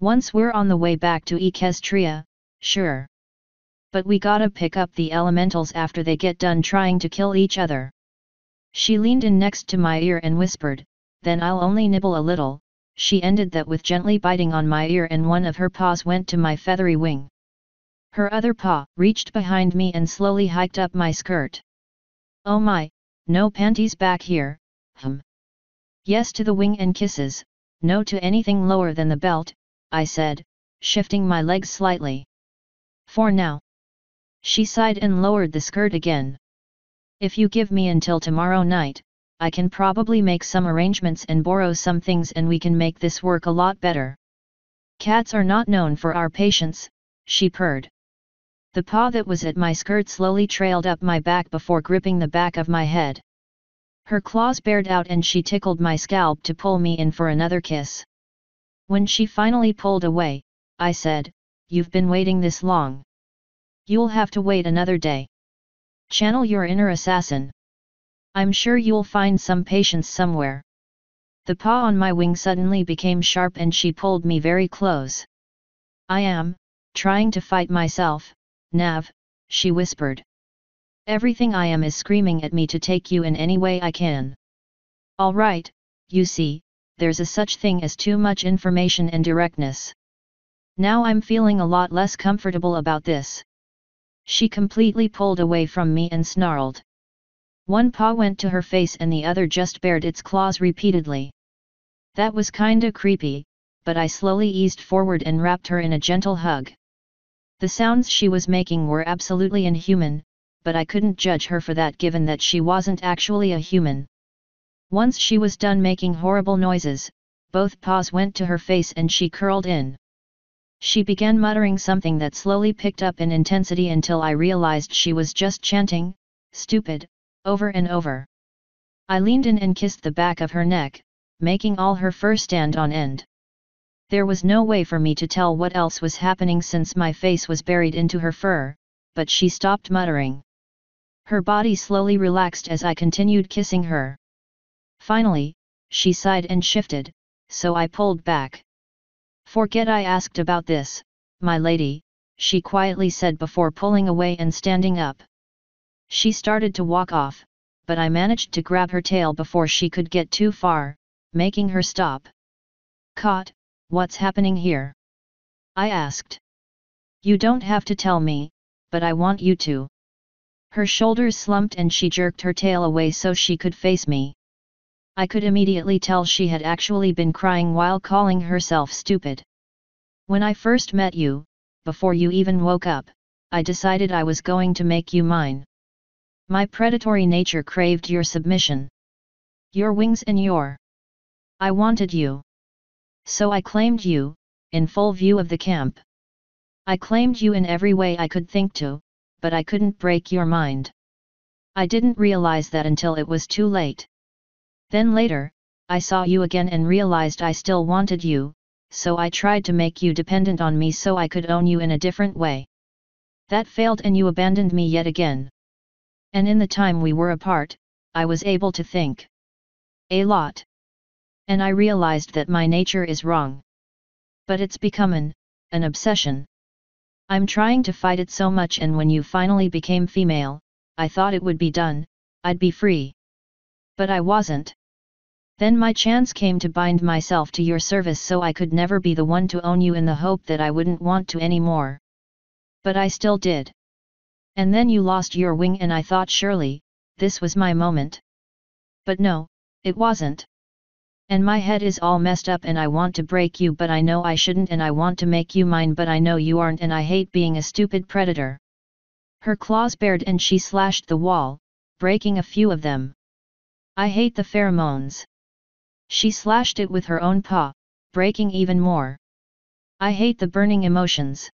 Once we're on the way back to Equestria, sure. But we gotta pick up the elementals after they get done trying to kill each other. She leaned in next to my ear and whispered, then I'll only nibble a little. She ended that with gently biting on my ear and one of her paws went to my feathery wing. Her other paw reached behind me and slowly hiked up my skirt. Oh my, no panties back here, Yes to the wing and kisses, no to anything lower than the belt, I said, shifting my legs slightly. For now. She sighed and lowered the skirt again. If you give me until tomorrow night, I can probably make some arrangements and borrow some things and we can make this work a lot better. Cats are not known for our patience, she purred. The paw that was at my skirt slowly trailed up my back before gripping the back of my head. Her claws bared out and she tickled my scalp to pull me in for another kiss. When she finally pulled away, I said, "You've been waiting this long. You'll have to wait another day. Channel your inner assassin. I'm sure you'll find some patience somewhere." The paw on my wing suddenly became sharp and she pulled me very close. "I am trying to fight myself, Nav," she whispered. "Everything I am is screaming at me to take you in any way I can. All right, you see, there's a such thing as too much information and directness. Now I'm feeling a lot less comfortable about this." She completely pulled away from me and snarled. One paw went to her face and the other just bared its claws repeatedly. That was kinda creepy, but I slowly eased forward and wrapped her in a gentle hug. The sounds she was making were absolutely inhuman, but I couldn't judge her for that given that she wasn't actually a human. Once she was done making horrible noises, both paws went to her face and she curled in. She began muttering something that slowly picked up in intensity until I realized she was just chanting, "Stupid, over and over. I leaned in and kissed the back of her neck, making all her fur stand on end. There was no way for me to tell what else was happening since my face was buried into her fur, but she stopped muttering. Her body slowly relaxed as I continued kissing her. Finally, she sighed and shifted, so I pulled back. "Forget I asked about this, my lady," she quietly said before pulling away and standing up. She started to walk off, but I managed to grab her tail before she could get too far, making her stop. "Caught, what's happening here?" I asked. "You don't have to tell me, but I want you to." Her shoulders slumped and she jerked her tail away so she could face me. I could immediately tell she had actually been crying while calling herself stupid. "When I first met you, before you even woke up, I decided I was going to make you mine. My predatory nature craved your submission. Your wings and your... I wanted you. So I claimed you, in full view of the camp. I claimed you in every way I could think to, but I couldn't break your mind. I didn't realize that until it was too late. Then later, I saw you again and realized I still wanted you, so I tried to make you dependent on me so I could own you in a different way. That failed and you abandoned me yet again. And in the time we were apart, I was able to think a lot. And I realized that my nature is wrong. But it's become an obsession. I'm trying to fight it so much, and when you finally became female, I thought it would be done, I'd be free. But I wasn't. Then my chance came to bind myself to your service so I could never be the one to own you in the hope that I wouldn't want to anymore. But I still did. And then you lost your wing and I thought surely, this was my moment. But no, it wasn't. And my head is all messed up and I want to break you but I know I shouldn't and I want to make you mine but I know you aren't and I hate being a stupid predator." Her claws bared and she slashed the wall, breaking a few of them. "I hate the pheromones." She slashed it with her own paw, breaking even more. "I hate the burning emotions."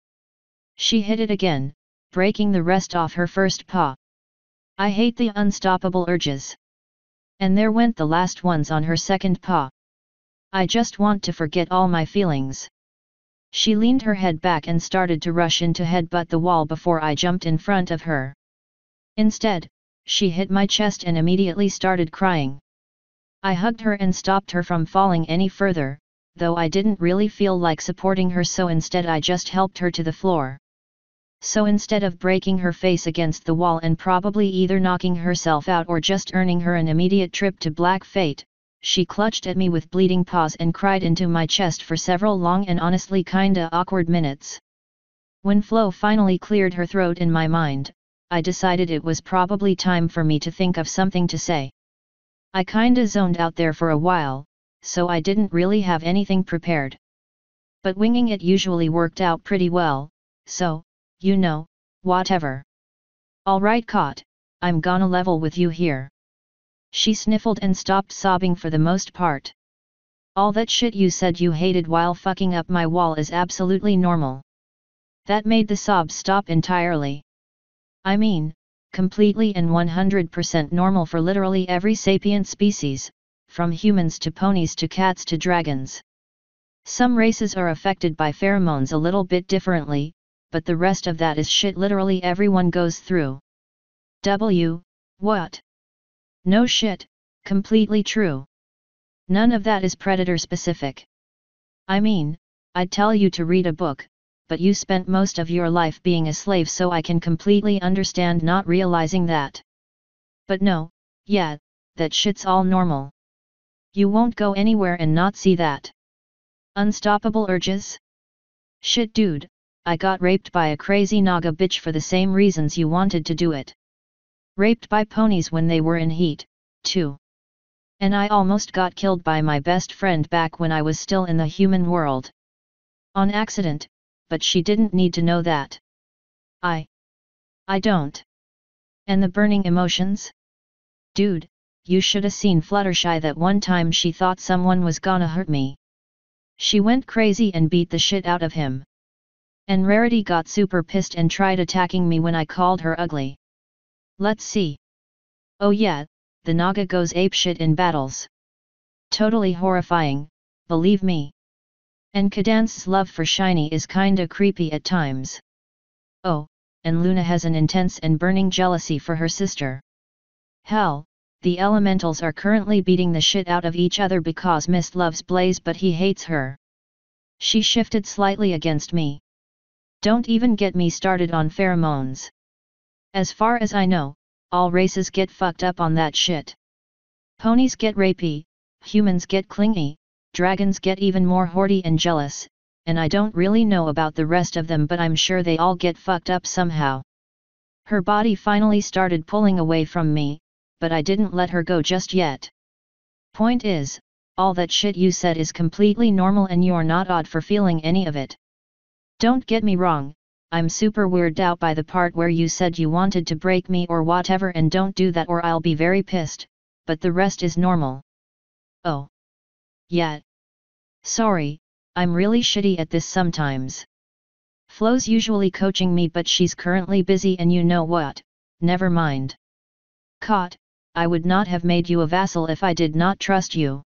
She hit it again, breaking the rest off her first paw. "I hate the unstoppable urges." And there went the last ones on her second paw. "I just want to forget all my feelings." She leaned her head back and started to rush in to headbutt the wall before I jumped in front of her. Instead, she hit my chest and immediately started crying. I hugged her and stopped her from falling any further, though I didn't really feel like supporting her, so instead I just helped her to the floor. So instead of breaking her face against the wall and probably either knocking herself out or just earning her an immediate trip to black fate, she clutched at me with bleeding paws and cried into my chest for several long and honestly kinda awkward minutes. When Flo finally cleared her throat in my mind, I decided it was probably time for me to think of something to say. I kinda zoned out there for a while, so I didn't really have anything prepared. But winging it usually worked out pretty well, so, you know, whatever. "Alright Cot, I'm gonna level with you here." She sniffled and stopped sobbing for the most part. "All that shit you said you hated while fucking up my wall is absolutely normal." That made the sobs stop entirely. I mean, completely and 100% normal for literally every sapient species, from humans to ponies to cats to dragons. Some races are affected by pheromones a little bit differently, but the rest of that is shit literally everyone goes through. What? No shit, completely true. None of that is predator specific. I mean, I'd tell you to read a book, but you spent most of your life being a slave, so I can completely understand not realizing that. But no, yeah, that shit's all normal. You won't go anywhere and not see that. Unstoppable urges? Shit dude, I got raped by a crazy naga bitch for the same reasons you wanted to do it. Raped by ponies when they were in heat, too. And I almost got killed by my best friend back when I was still in the human world. On accident, but she didn't need to know that. I don't. And the burning emotions? Dude, you shoulda seen Fluttershy that one time she thought someone was gonna hurt me. She went crazy and beat the shit out of him. And Rarity got super pissed and tried attacking me when I called her ugly. Let's see. Oh yeah, the Naga goes apeshit in battles. Totally horrifying, believe me. And Cadance's love for Shiny is kinda creepy at times. Oh, and Luna has an intense and burning jealousy for her sister. Hell, the elementals are currently beating the shit out of each other because Mist loves Blaze but he hates her. She shifted slightly against me. Don't even get me started on pheromones. As far as I know, all races get fucked up on that shit. Ponies get rapey, humans get clingy, dragons get even more hoardy and jealous, and I don't really know about the rest of them but I'm sure they all get fucked up somehow. Her body finally started pulling away from me, but I didn't let her go just yet. Point is, all that shit you said is completely normal and you're not odd for feeling any of it. Don't get me wrong, I'm super weirded out by the part where you said you wanted to break me or whatever and don't do that or I'll be very pissed, but the rest is normal. Oh. Yeah. Sorry, I'm really shitty at this sometimes. Flo's usually coaching me but she's currently busy and you know what, never mind. Caught, I would not have made you a vassal if I did not trust you.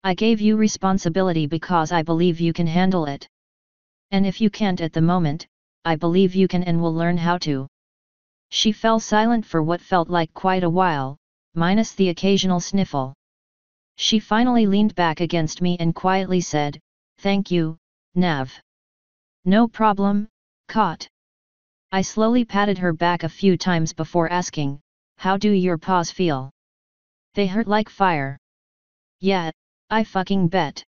I gave you responsibility because I believe you can handle it. And if you can't at the moment, I believe you can and will learn how to. She fell silent for what felt like quite a while, minus the occasional sniffle. She finally leaned back against me and quietly said, "Thank you, Nav." "No problem, Caught." I slowly patted her back a few times before asking, "How do your paws feel?" "They hurt like fire." "Yeah, I fucking bet."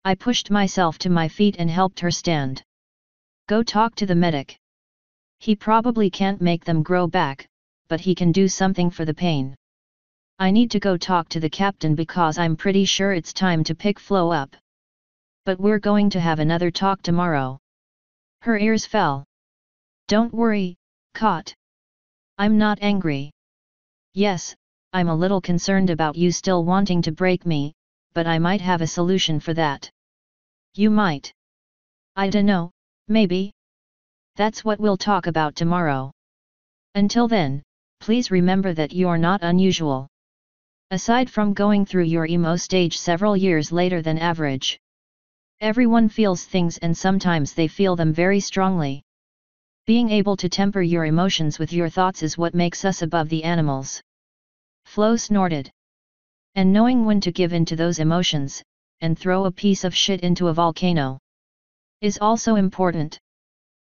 I pushed myself to my feet and helped her stand. "Go talk to the medic. He probably can't make them grow back, but he can do something for the pain. I need to go talk to the captain because I'm pretty sure it's time to pick Flo up. But we're going to have another talk tomorrow." Her ears fell. "Don't worry, Caught. I'm not angry. Yes, I'm a little concerned about you still wanting to break me, but I might have a solution for that." "You might." "I dunno, maybe. That's what we'll talk about tomorrow. Until then, please remember that you're not unusual. Aside from going through your emo stage several years later than average. Everyone feels things and sometimes they feel them very strongly. Being able to temper your emotions with your thoughts is what makes us above the animals." Flo snorted. "And knowing when to give in to those emotions, and throw a piece of shit into a volcano, is also important."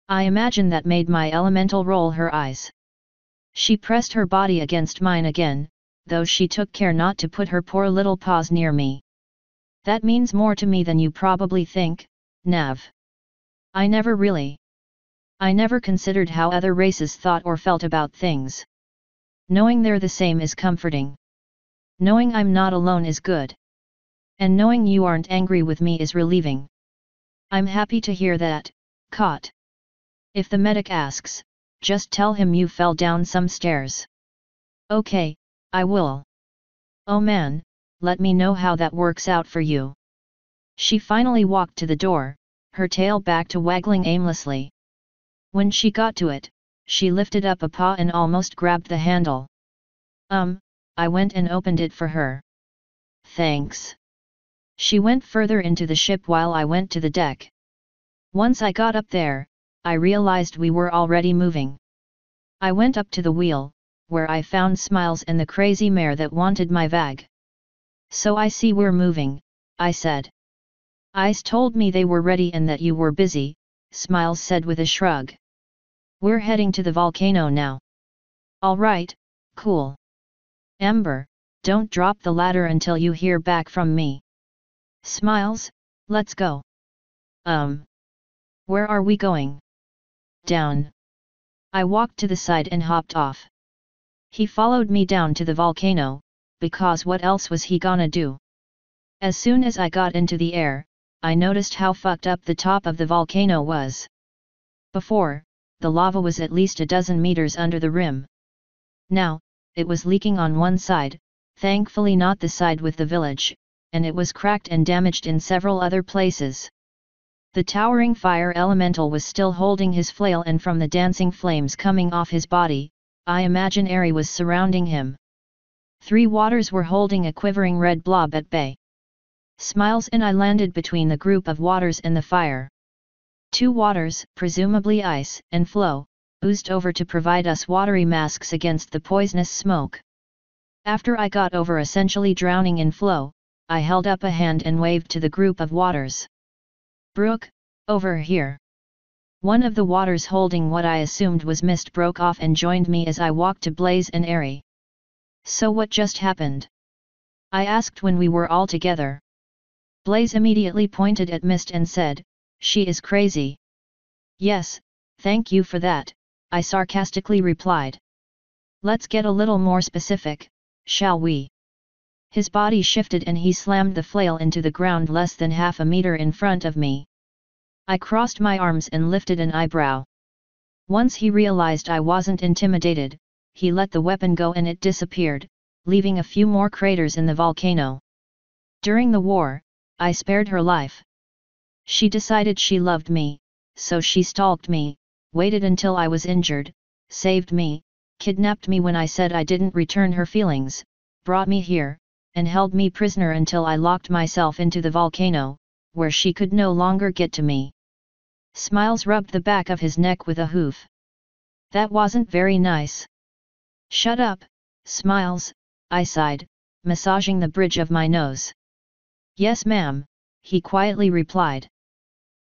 I imagine that made my elemental roll her eyes. She pressed her body against mine again, though she took care not to put her poor little paws near me. "That means more to me than you probably think, Nav. I never considered how other races thought or felt about things. Knowing they're the same is comforting. Knowing I'm not alone is good. And knowing you aren't angry with me is relieving. I'm happy to hear that, Caught. If the medic asks, just tell him you fell down some stairs." "Okay, I will." "Oh man, let me know how that works out for you." She finally walked to the door, her tail back to waggling aimlessly. When she got to it, she lifted up a paw and almost grabbed the handle. I went and opened it for her. "Thanks." She went further into the ship while I went to the deck. Once I got up there, I realized we were already moving. I went up to the wheel, where I found Smiles and the crazy mare that wanted my vag. "So I see we're moving," I said. "Ice told me they were ready and that you were busy," Smiles said with a shrug. "We're heading to the volcano now." "All right, cool. Amber, don't drop the ladder until you hear back from me." "Smiles, let's go." Where are we going?" "Down." I walked to the side and hopped off. He followed me down to the volcano, because what else was he gonna do? As soon as I got into the air, I noticed how fucked up the top of the volcano was. Before, the lava was at least a dozen meters under the rim. Now, it was leaking on one side, thankfully not the side with the village, and it was cracked and damaged in several other places. The towering fire elemental was still holding his flail and from the dancing flames coming off his body, I imagine Aerie was surrounding him. 3 waters were holding a quivering red blob at bay. Smiles and I landed between the group of waters and the fire. 2 waters, presumably ice and flow, oozed over to provide us watery masks against the poisonous smoke. After I got over essentially drowning in flow, I held up a hand and waved to the group of waters. Brook, over here. One of the waters holding what I assumed was mist broke off and joined me as I walked to Blaze and Airy. So what just happened? I asked when we were all together. Blaze immediately pointed at Mist and said, "She is crazy." "Yes, thank you for that," I sarcastically replied. "Let's get a little more specific, shall we?" His body shifted and he slammed the flail into the ground less than half a meter in front of me. I crossed my arms and lifted an eyebrow. Once he realized I wasn't intimidated, he let the weapon go and it disappeared, leaving a few more craters in the volcano. During the war, I spared her life. She decided she loved me, so she stalked me, waited until I was injured, saved me, kidnapped me when I said I didn't return her feelings, brought me here, and held me prisoner until I locked myself into the volcano, where she could no longer get to me. Smiles rubbed the back of his neck with a hoof. That wasn't very nice. Shut up, Smiles, I sighed, massaging the bridge of my nose. Yes ma'am, he quietly replied.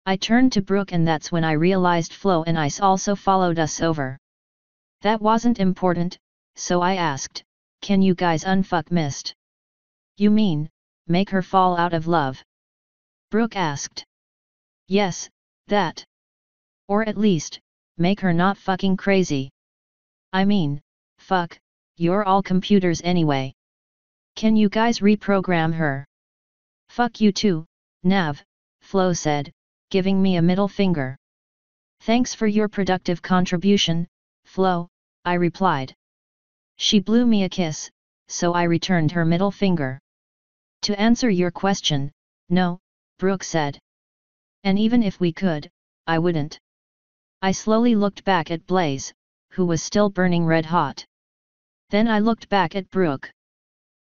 I turned to Brook and that's when I realized Flo and Ice also followed us over. That wasn't important, so I asked, "Can you guys unfuck Mist?" "You mean, make her fall out of love?" Brook asked. "Yes, that. Or at least, make her not fucking crazy. I mean, fuck, you're all computers anyway. Can you guys reprogram her?" "Fuck you too, Nav," Flo said, giving me a middle finger. "Thanks for your productive contribution, Flo," I replied. She blew me a kiss, so I returned her middle finger. "To answer your question, no," Brook said. "And even if we could, I wouldn't." I slowly looked back at Blaze, who was still burning red hot. Then I looked back at Brook.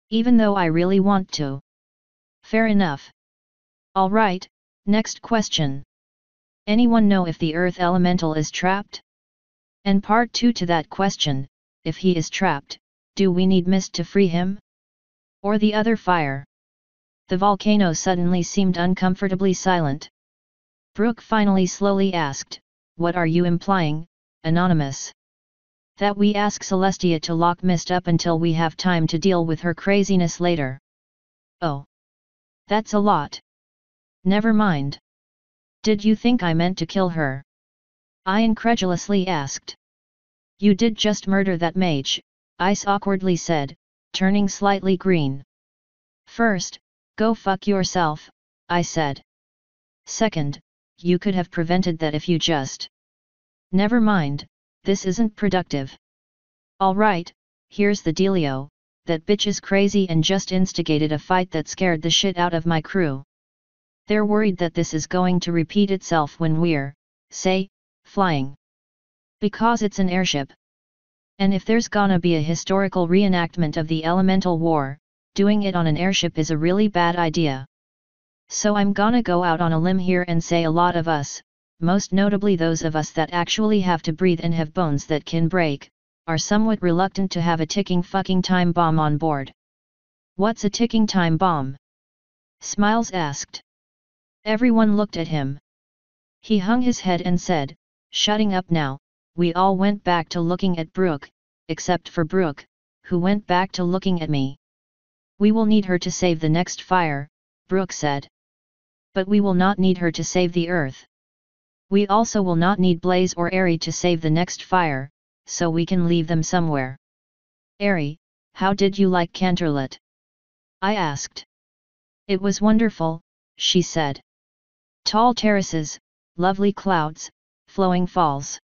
"Even though I really want to." "Fair enough. Alright, next question. Anyone know if the earth elemental is trapped? And part 2 to that question, if he is trapped, do we need Mist to free him? Or the other fire?" The volcano suddenly seemed uncomfortably silent. Brook finally slowly asked, "What are you implying, Anonymous?" "That we ask Celestia to lock Mist up until we have time to deal with her craziness later." "Oh. That's a lot. Never mind. Did you think I meant to kill her?" I incredulously asked. "You did just murder that mage," Ice awkwardly said, turning slightly green. "First, go fuck yourself," I said. "Second, you could have prevented that if you just..." "Never mind, this isn't productive. Alright, here's the dealio, that bitch is crazy and just instigated a fight that scared the shit out of my crew. They're worried that this is going to repeat itself when we're, say, flying. Because it's an airship. And if there's gonna be a historical reenactment of the elemental war, doing it on an airship is a really bad idea. So I'm gonna go out on a limb here and say a lot of us, most notably those of us that actually have to breathe and have bones that can break, are somewhat reluctant to have a ticking fucking time bomb on board." "What's a ticking time bomb?" Smiles asked. Everyone looked at him. He hung his head and said, "Shutting up now." We all went back to looking at Brook, except for Brook, who went back to looking at me. "We will need her to save the next fire," Brook said. "But we will not need her to save the earth. We also will not need Blaze or Airy to save the next fire, so we can leave them somewhere." "Airy, how did you like Canterlot?" I asked. "It was wonderful," she said. "Tall terraces, lovely clouds, flowing falls.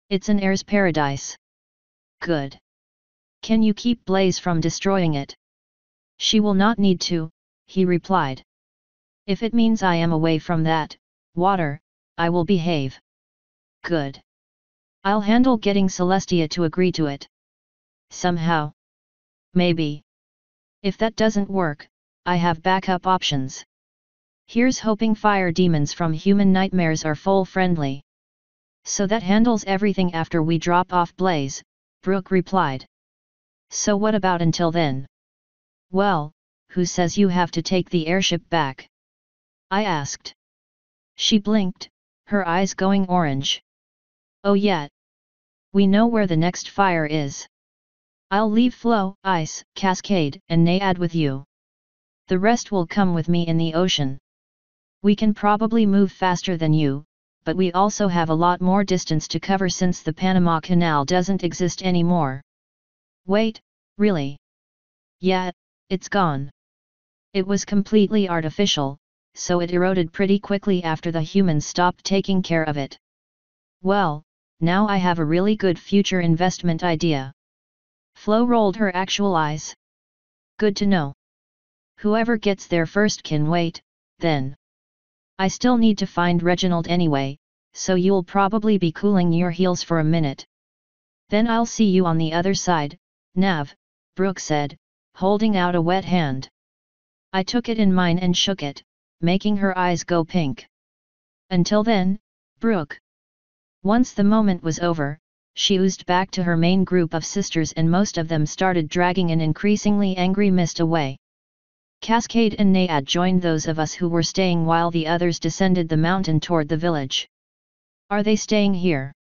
It's an air's paradise." "Good. Can you keep Blaze from destroying it?" "She will not need to," he replied. "If it means I am away from that water, I will behave." "Good. I'll handle getting Celestia to agree to it. Somehow. Maybe." If that doesn't work, I have backup options. Here's hoping fire demons from human nightmares are full friendly. So that handles everything after we drop off Blaze, Brook replied. So what about until then? Well, who says you have to take the airship back? I asked. She blinked, her eyes going orange. Oh yeah. We know where the next fire is. I'll leave Flo, Ice, Cascade, and Naiad with you. The rest will come with me in the ocean. We can probably move faster than you, but we also have a lot more distance to cover since the Panama Canal doesn't exist anymore. Wait, really? Yeah, it's gone. It was completely artificial, so it eroded pretty quickly after the humans stopped taking care of it. Well, now I have a really good future investment idea. Flo rolled her actual eyes. Good to know. Whoever gets there first can wait, then. I still need to find Reginald anyway, so you'll probably be cooling your heels for a minute. Then I'll see you on the other side, Nav, Brook said, holding out a wet hand. I took it in mine and shook it, making her eyes go pink. Until then, Brook. Once the moment was over, she oozed back to her main group of sisters and most of them started dragging an increasingly angry mist away. Cascade and Naiad joined those of us who were staying while the others descended the mountain toward the village. Are they staying here?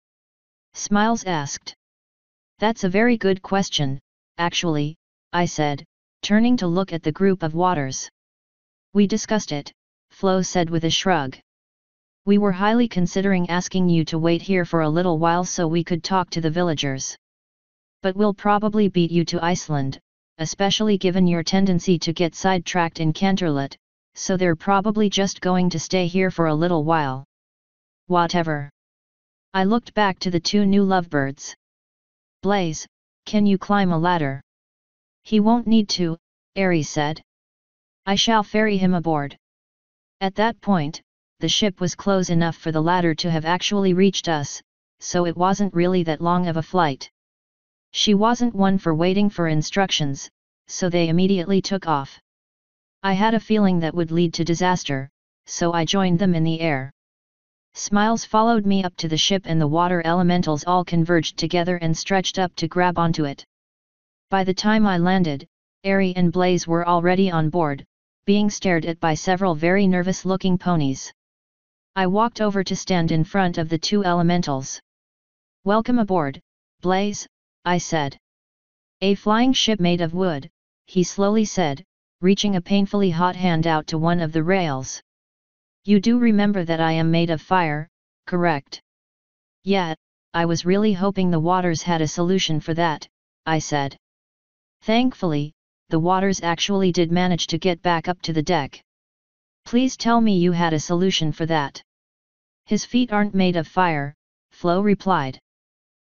Smiles asked. That's a very good question, actually, I said, turning to look at the group of waters. We discussed it, Flo said with a shrug. We were highly considering asking you to wait here for a little while so we could talk to the villagers. But we'll probably beat you to Iceland, especially given your tendency to get sidetracked in Canterlot, so they're probably just going to stay here for a little while. Whatever. I looked back to the two new lovebirds. Blaze, can you climb a ladder? He won't need to, Ares said. I shall ferry him aboard. At that point, the ship was close enough for the ladder to have actually reached us, so it wasn't really that long of a flight. She wasn't one for waiting for instructions, so they immediately took off. I had a feeling that would lead to disaster, so I joined them in the air. Smiles followed me up to the ship and the water elementals all converged together and stretched up to grab onto it. By the time I landed, Aerie and Blaze were already on board, being stared at by several very nervous-looking ponies. I walked over to stand in front of the two elementals. Welcome aboard, Blaze, I said. A flying ship made of wood, he slowly said, reaching a painfully hot hand out to one of the rails. You do remember that I am made of fire, correct? Yeah, I was really hoping the waters had a solution for that, I said. Thankfully, the waters actually did manage to get back up to the deck. Please tell me you had a solution for that. His feet aren't made of fire, Flo replied.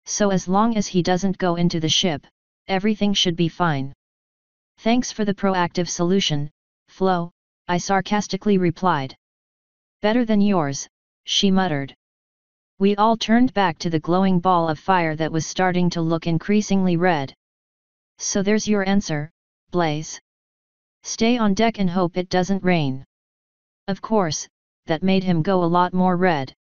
So as long as he doesn't go into the ship, everything should be fine. Thanks for the proactive solution, Flo, I sarcastically replied. Better than yours, she muttered. We all turned back to the glowing ball of fire that was starting to look increasingly red. So there's your answer, Blaze. Stay on deck and hope it doesn't rain. Of course, that made him go a lot more red.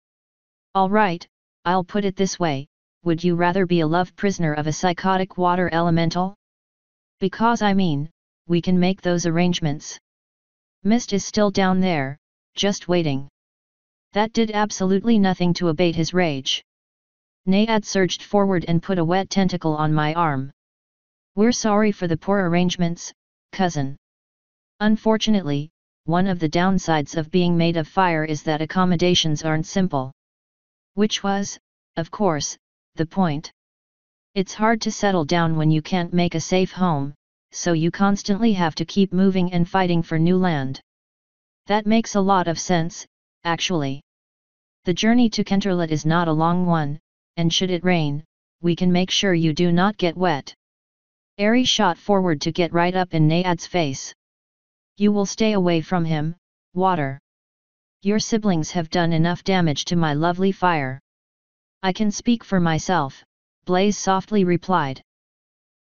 All right, I'll put it this way, would you rather be a love prisoner of a psychotic water elemental? Because we can make those arrangements. Mist is still down there, just waiting. That did absolutely nothing to abate his rage. Naiad surged forward and put a wet tentacle on my arm. We're sorry for the poor arrangements, cousin. Unfortunately, one of the downsides of being made of fire is that accommodations aren't simple. Which was, of course, the point. It's hard to settle down when you can't make a safe home, so you constantly have to keep moving and fighting for new land. That makes a lot of sense, actually. The journey to Canterlot is not a long one, and should it rain, we can make sure you do not get wet. Aerie shot forward to get right up in Naiad's face. You will stay away from him, water. Your siblings have done enough damage to my lovely fire. I can speak for myself, Blaze softly replied.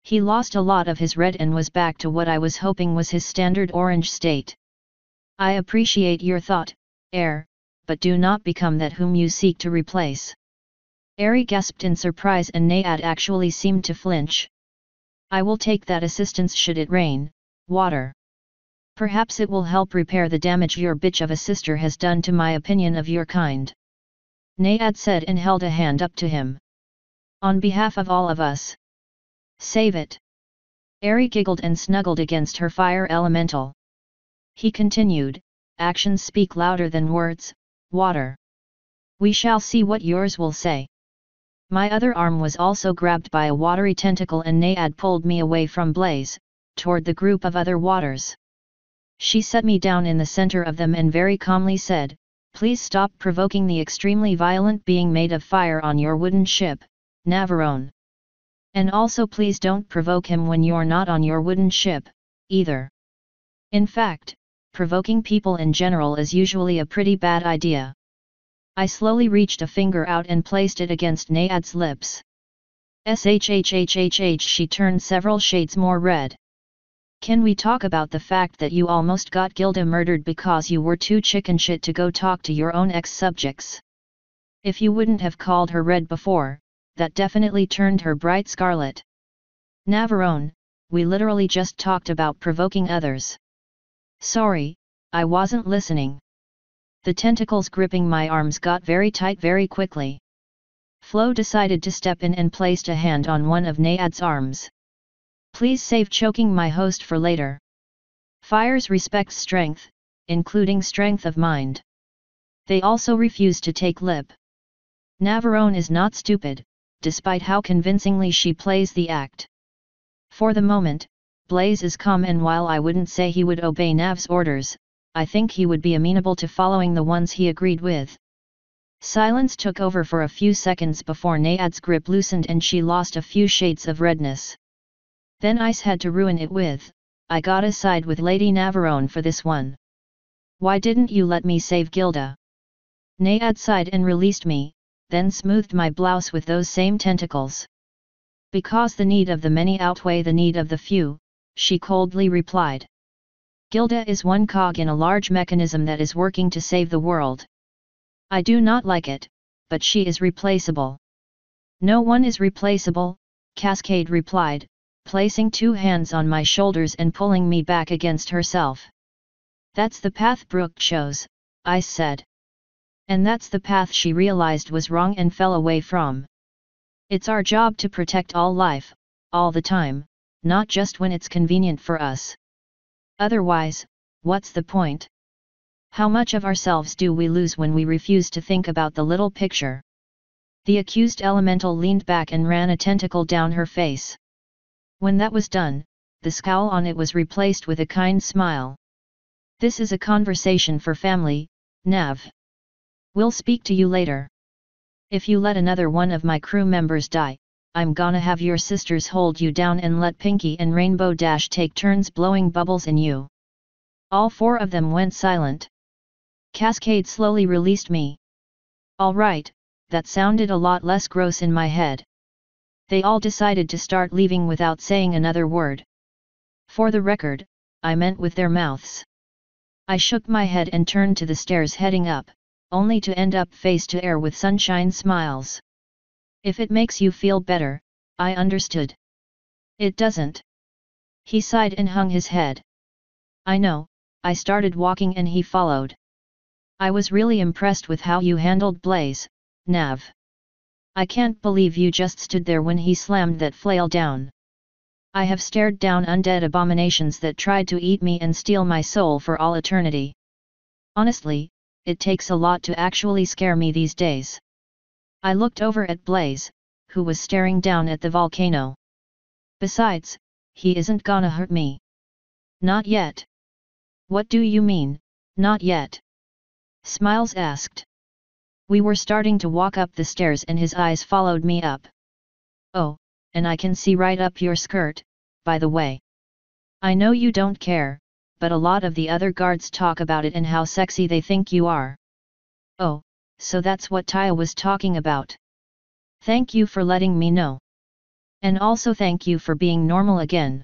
He lost a lot of his red and was back to what I was hoping was his standard orange state. I appreciate your thought, heir, but do not become that whom you seek to replace. Ari gasped in surprise and Nayad actually seemed to flinch. I will take that assistance should it rain, water. Perhaps it will help repair the damage your bitch of a sister has done to my opinion of your kind. Nayad said and held a hand up to him. On behalf of all of us. Save it. Ari giggled and snuggled against her fire elemental. He continued, actions speak louder than words, water. We shall see what yours will say. My other arm was also grabbed by a watery tentacle and Nayad pulled me away from Blaze, toward the group of other waters. She set me down in the center of them and very calmly said, please stop provoking the extremely violent being made of fire on your wooden ship, Navarone. And also please don't provoke him when you're not on your wooden ship, either. In fact, provoking people in general is usually a pretty bad idea. I slowly reached a finger out and placed it against Nayad's lips. Shhhhhh, she turned several shades more red. Can we talk about the fact that you almost got Gilda murdered because you were too chicken shit to go talk to your own ex-subjects? If you wouldn't have called her red before, that definitely turned her bright scarlet. Navarone, we literally just talked about provoking others. Sorry, I wasn't listening. The tentacles gripping my arms got very tight very quickly. Flo decided to step in and placed a hand on one of Nayad's arms. Please save choking my host for later. Fires respects strength, including strength of mind. They also refuse to take lip. Navarone is not stupid, despite how convincingly she plays the act. For the moment, Blaze is calm and while I wouldn't say he would obey Nav's orders, I think he would be amenable to following the ones he agreed with. Silence took over for a few seconds before Nayad's grip loosened and she lost a few shades of redness. Then Ice had to ruin it with, I gotta side with Lady Navarone for this one. Why didn't you let me save Gilda? Nayad sighed and released me, then smoothed my blouse with those same tentacles. Because the need of the many outweigh the need of the few, she coldly replied. Gilda is one cog in a large mechanism that is working to save the world. I do not like it, but she is replaceable. No one is replaceable, Cascade replied, placing two hands on my shoulders and pulling me back against herself. That's the path Brook chose, I said. And that's the path she realized was wrong and fell away from. It's our job to protect all life, all the time, not just when it's convenient for us. Otherwise, what's the point? How much of ourselves do we lose when we refuse to think about the little picture? The accused elemental leaned back and ran a tentacle down her face. When that was done, the scowl on it was replaced with a kind smile. This is a conversation for family, Nav. We'll speak to you later. If you let another one of my crew members die, I'm gonna have your sisters hold you down and let Pinky and Rainbow Dash take turns blowing bubbles in you. All four of them went silent. Cascade slowly released me. All right, that sounded a lot less gross in my head. They all decided to start leaving without saying another word. For the record, I meant with their mouths. I shook my head and turned to the stairs heading up, only to end up face to air with sunshine smiles. If it makes you feel better, I understood. It doesn't. He sighed and hung his head. I know, I started walking and he followed. I was really impressed with how you handled Blaze, Nav. I can't believe you just stood there when he slammed that flail down. I have stared down undead abominations that tried to eat me and steal my soul for all eternity. Honestly, it takes a lot to actually scare me these days. I looked over at Blaze, who was staring down at the volcano. Besides, he isn't gonna hurt me. Not yet. What do you mean, not yet? Smiles asked. We were starting to walk up the stairs and his eyes followed me up. Oh, and I can see right up your skirt, by the way. I know you don't care, but a lot of the other guards talk about it and how sexy they think you are. Oh, so that's what Taya was talking about. Thank you for letting me know. And also thank you for being normal again.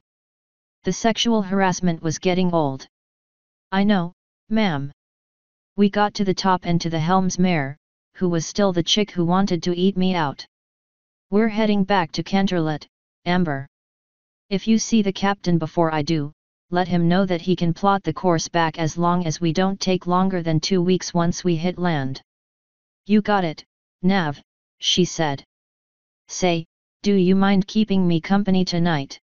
The sexual harassment was getting old. I know, ma'am. We got to the top and to the helm's mare, who was still the chick who wanted to eat me out. We're heading back to Canterlot, Amber. If you see the captain before I do, let him know that he can plot the course back as long as we don't take longer than 2 weeks once we hit land. You got it, Nav, she said. Say, do you mind keeping me company tonight?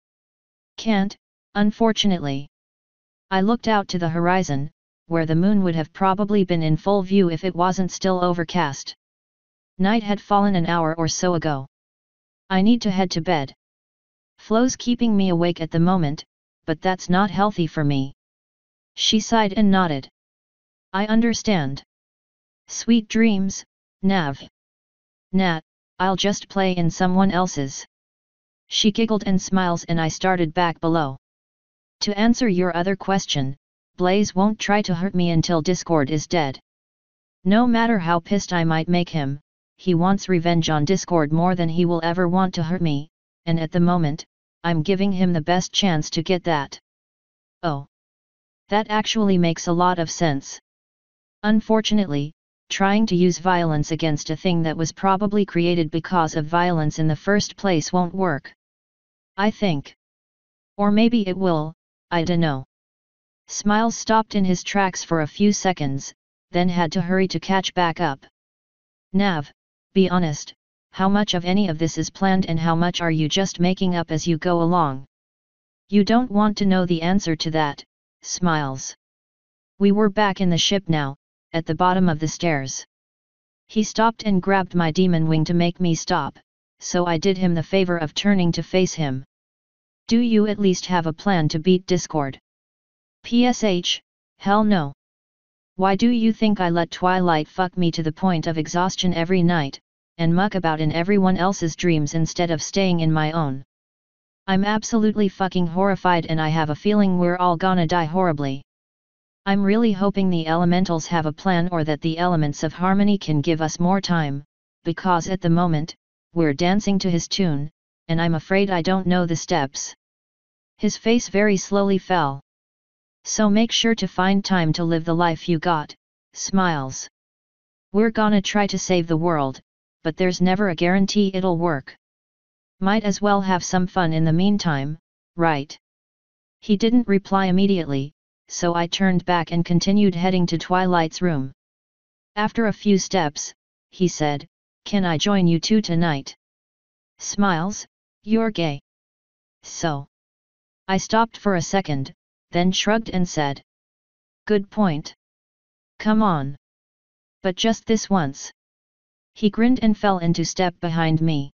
Can't, unfortunately. I looked out to the horizon, where the moon would have probably been in full view if it wasn't still overcast. Night had fallen an hour or so ago. I need to head to bed. Flo's keeping me awake at the moment, but that's not healthy for me. She sighed and nodded. I understand. Sweet dreams, Nav. Nat, I'll just play in someone else's. She giggled and smiles and I started back below. To answer your other question, Blaze won't try to hurt me until Discord is dead. No matter how pissed I might make him, he wants revenge on Discord more than he will ever want to hurt me, and at the moment, I'm giving him the best chance to get that. Oh. That actually makes a lot of sense. Unfortunately, trying to use violence against a thing that was probably created because of violence in the first place won't work. I think. Or maybe it will, I dunno. Smiles stopped in his tracks for a few seconds, then had to hurry to catch back up. Nav, be honest, how much of any of this is planned and how much are you just making up as you go along? You don't want to know the answer to that, Smiles. We were back in the ship now, at the bottom of the stairs. He stopped and grabbed my demon wing to make me stop, so I did him the favor of turning to face him. Do you at least have a plan to beat Discord? PSH, hell no. Why do you think I let Twilight fuck me to the point of exhaustion every night, and muck about in everyone else's dreams instead of staying in my own? I'm absolutely fucking horrified and I have a feeling we're all gonna die horribly. I'm really hoping the elementals have a plan or that the elements of harmony can give us more time, because at the moment, we're dancing to his tune, and I'm afraid I don't know the steps. His face very slowly fell. So make sure to find time to live the life you got, Smiles. We're gonna try to save the world, but there's never a guarantee it'll work. Might as well have some fun in the meantime, right? He didn't reply immediately, so I turned back and continued heading to Twilight's room. After a few steps, he said, "Can I join you two tonight?" Smiles, you're gay. So. I stopped for a second, then shrugged and said. Good point. Come on. But just this once. He grinned and fell into step behind me.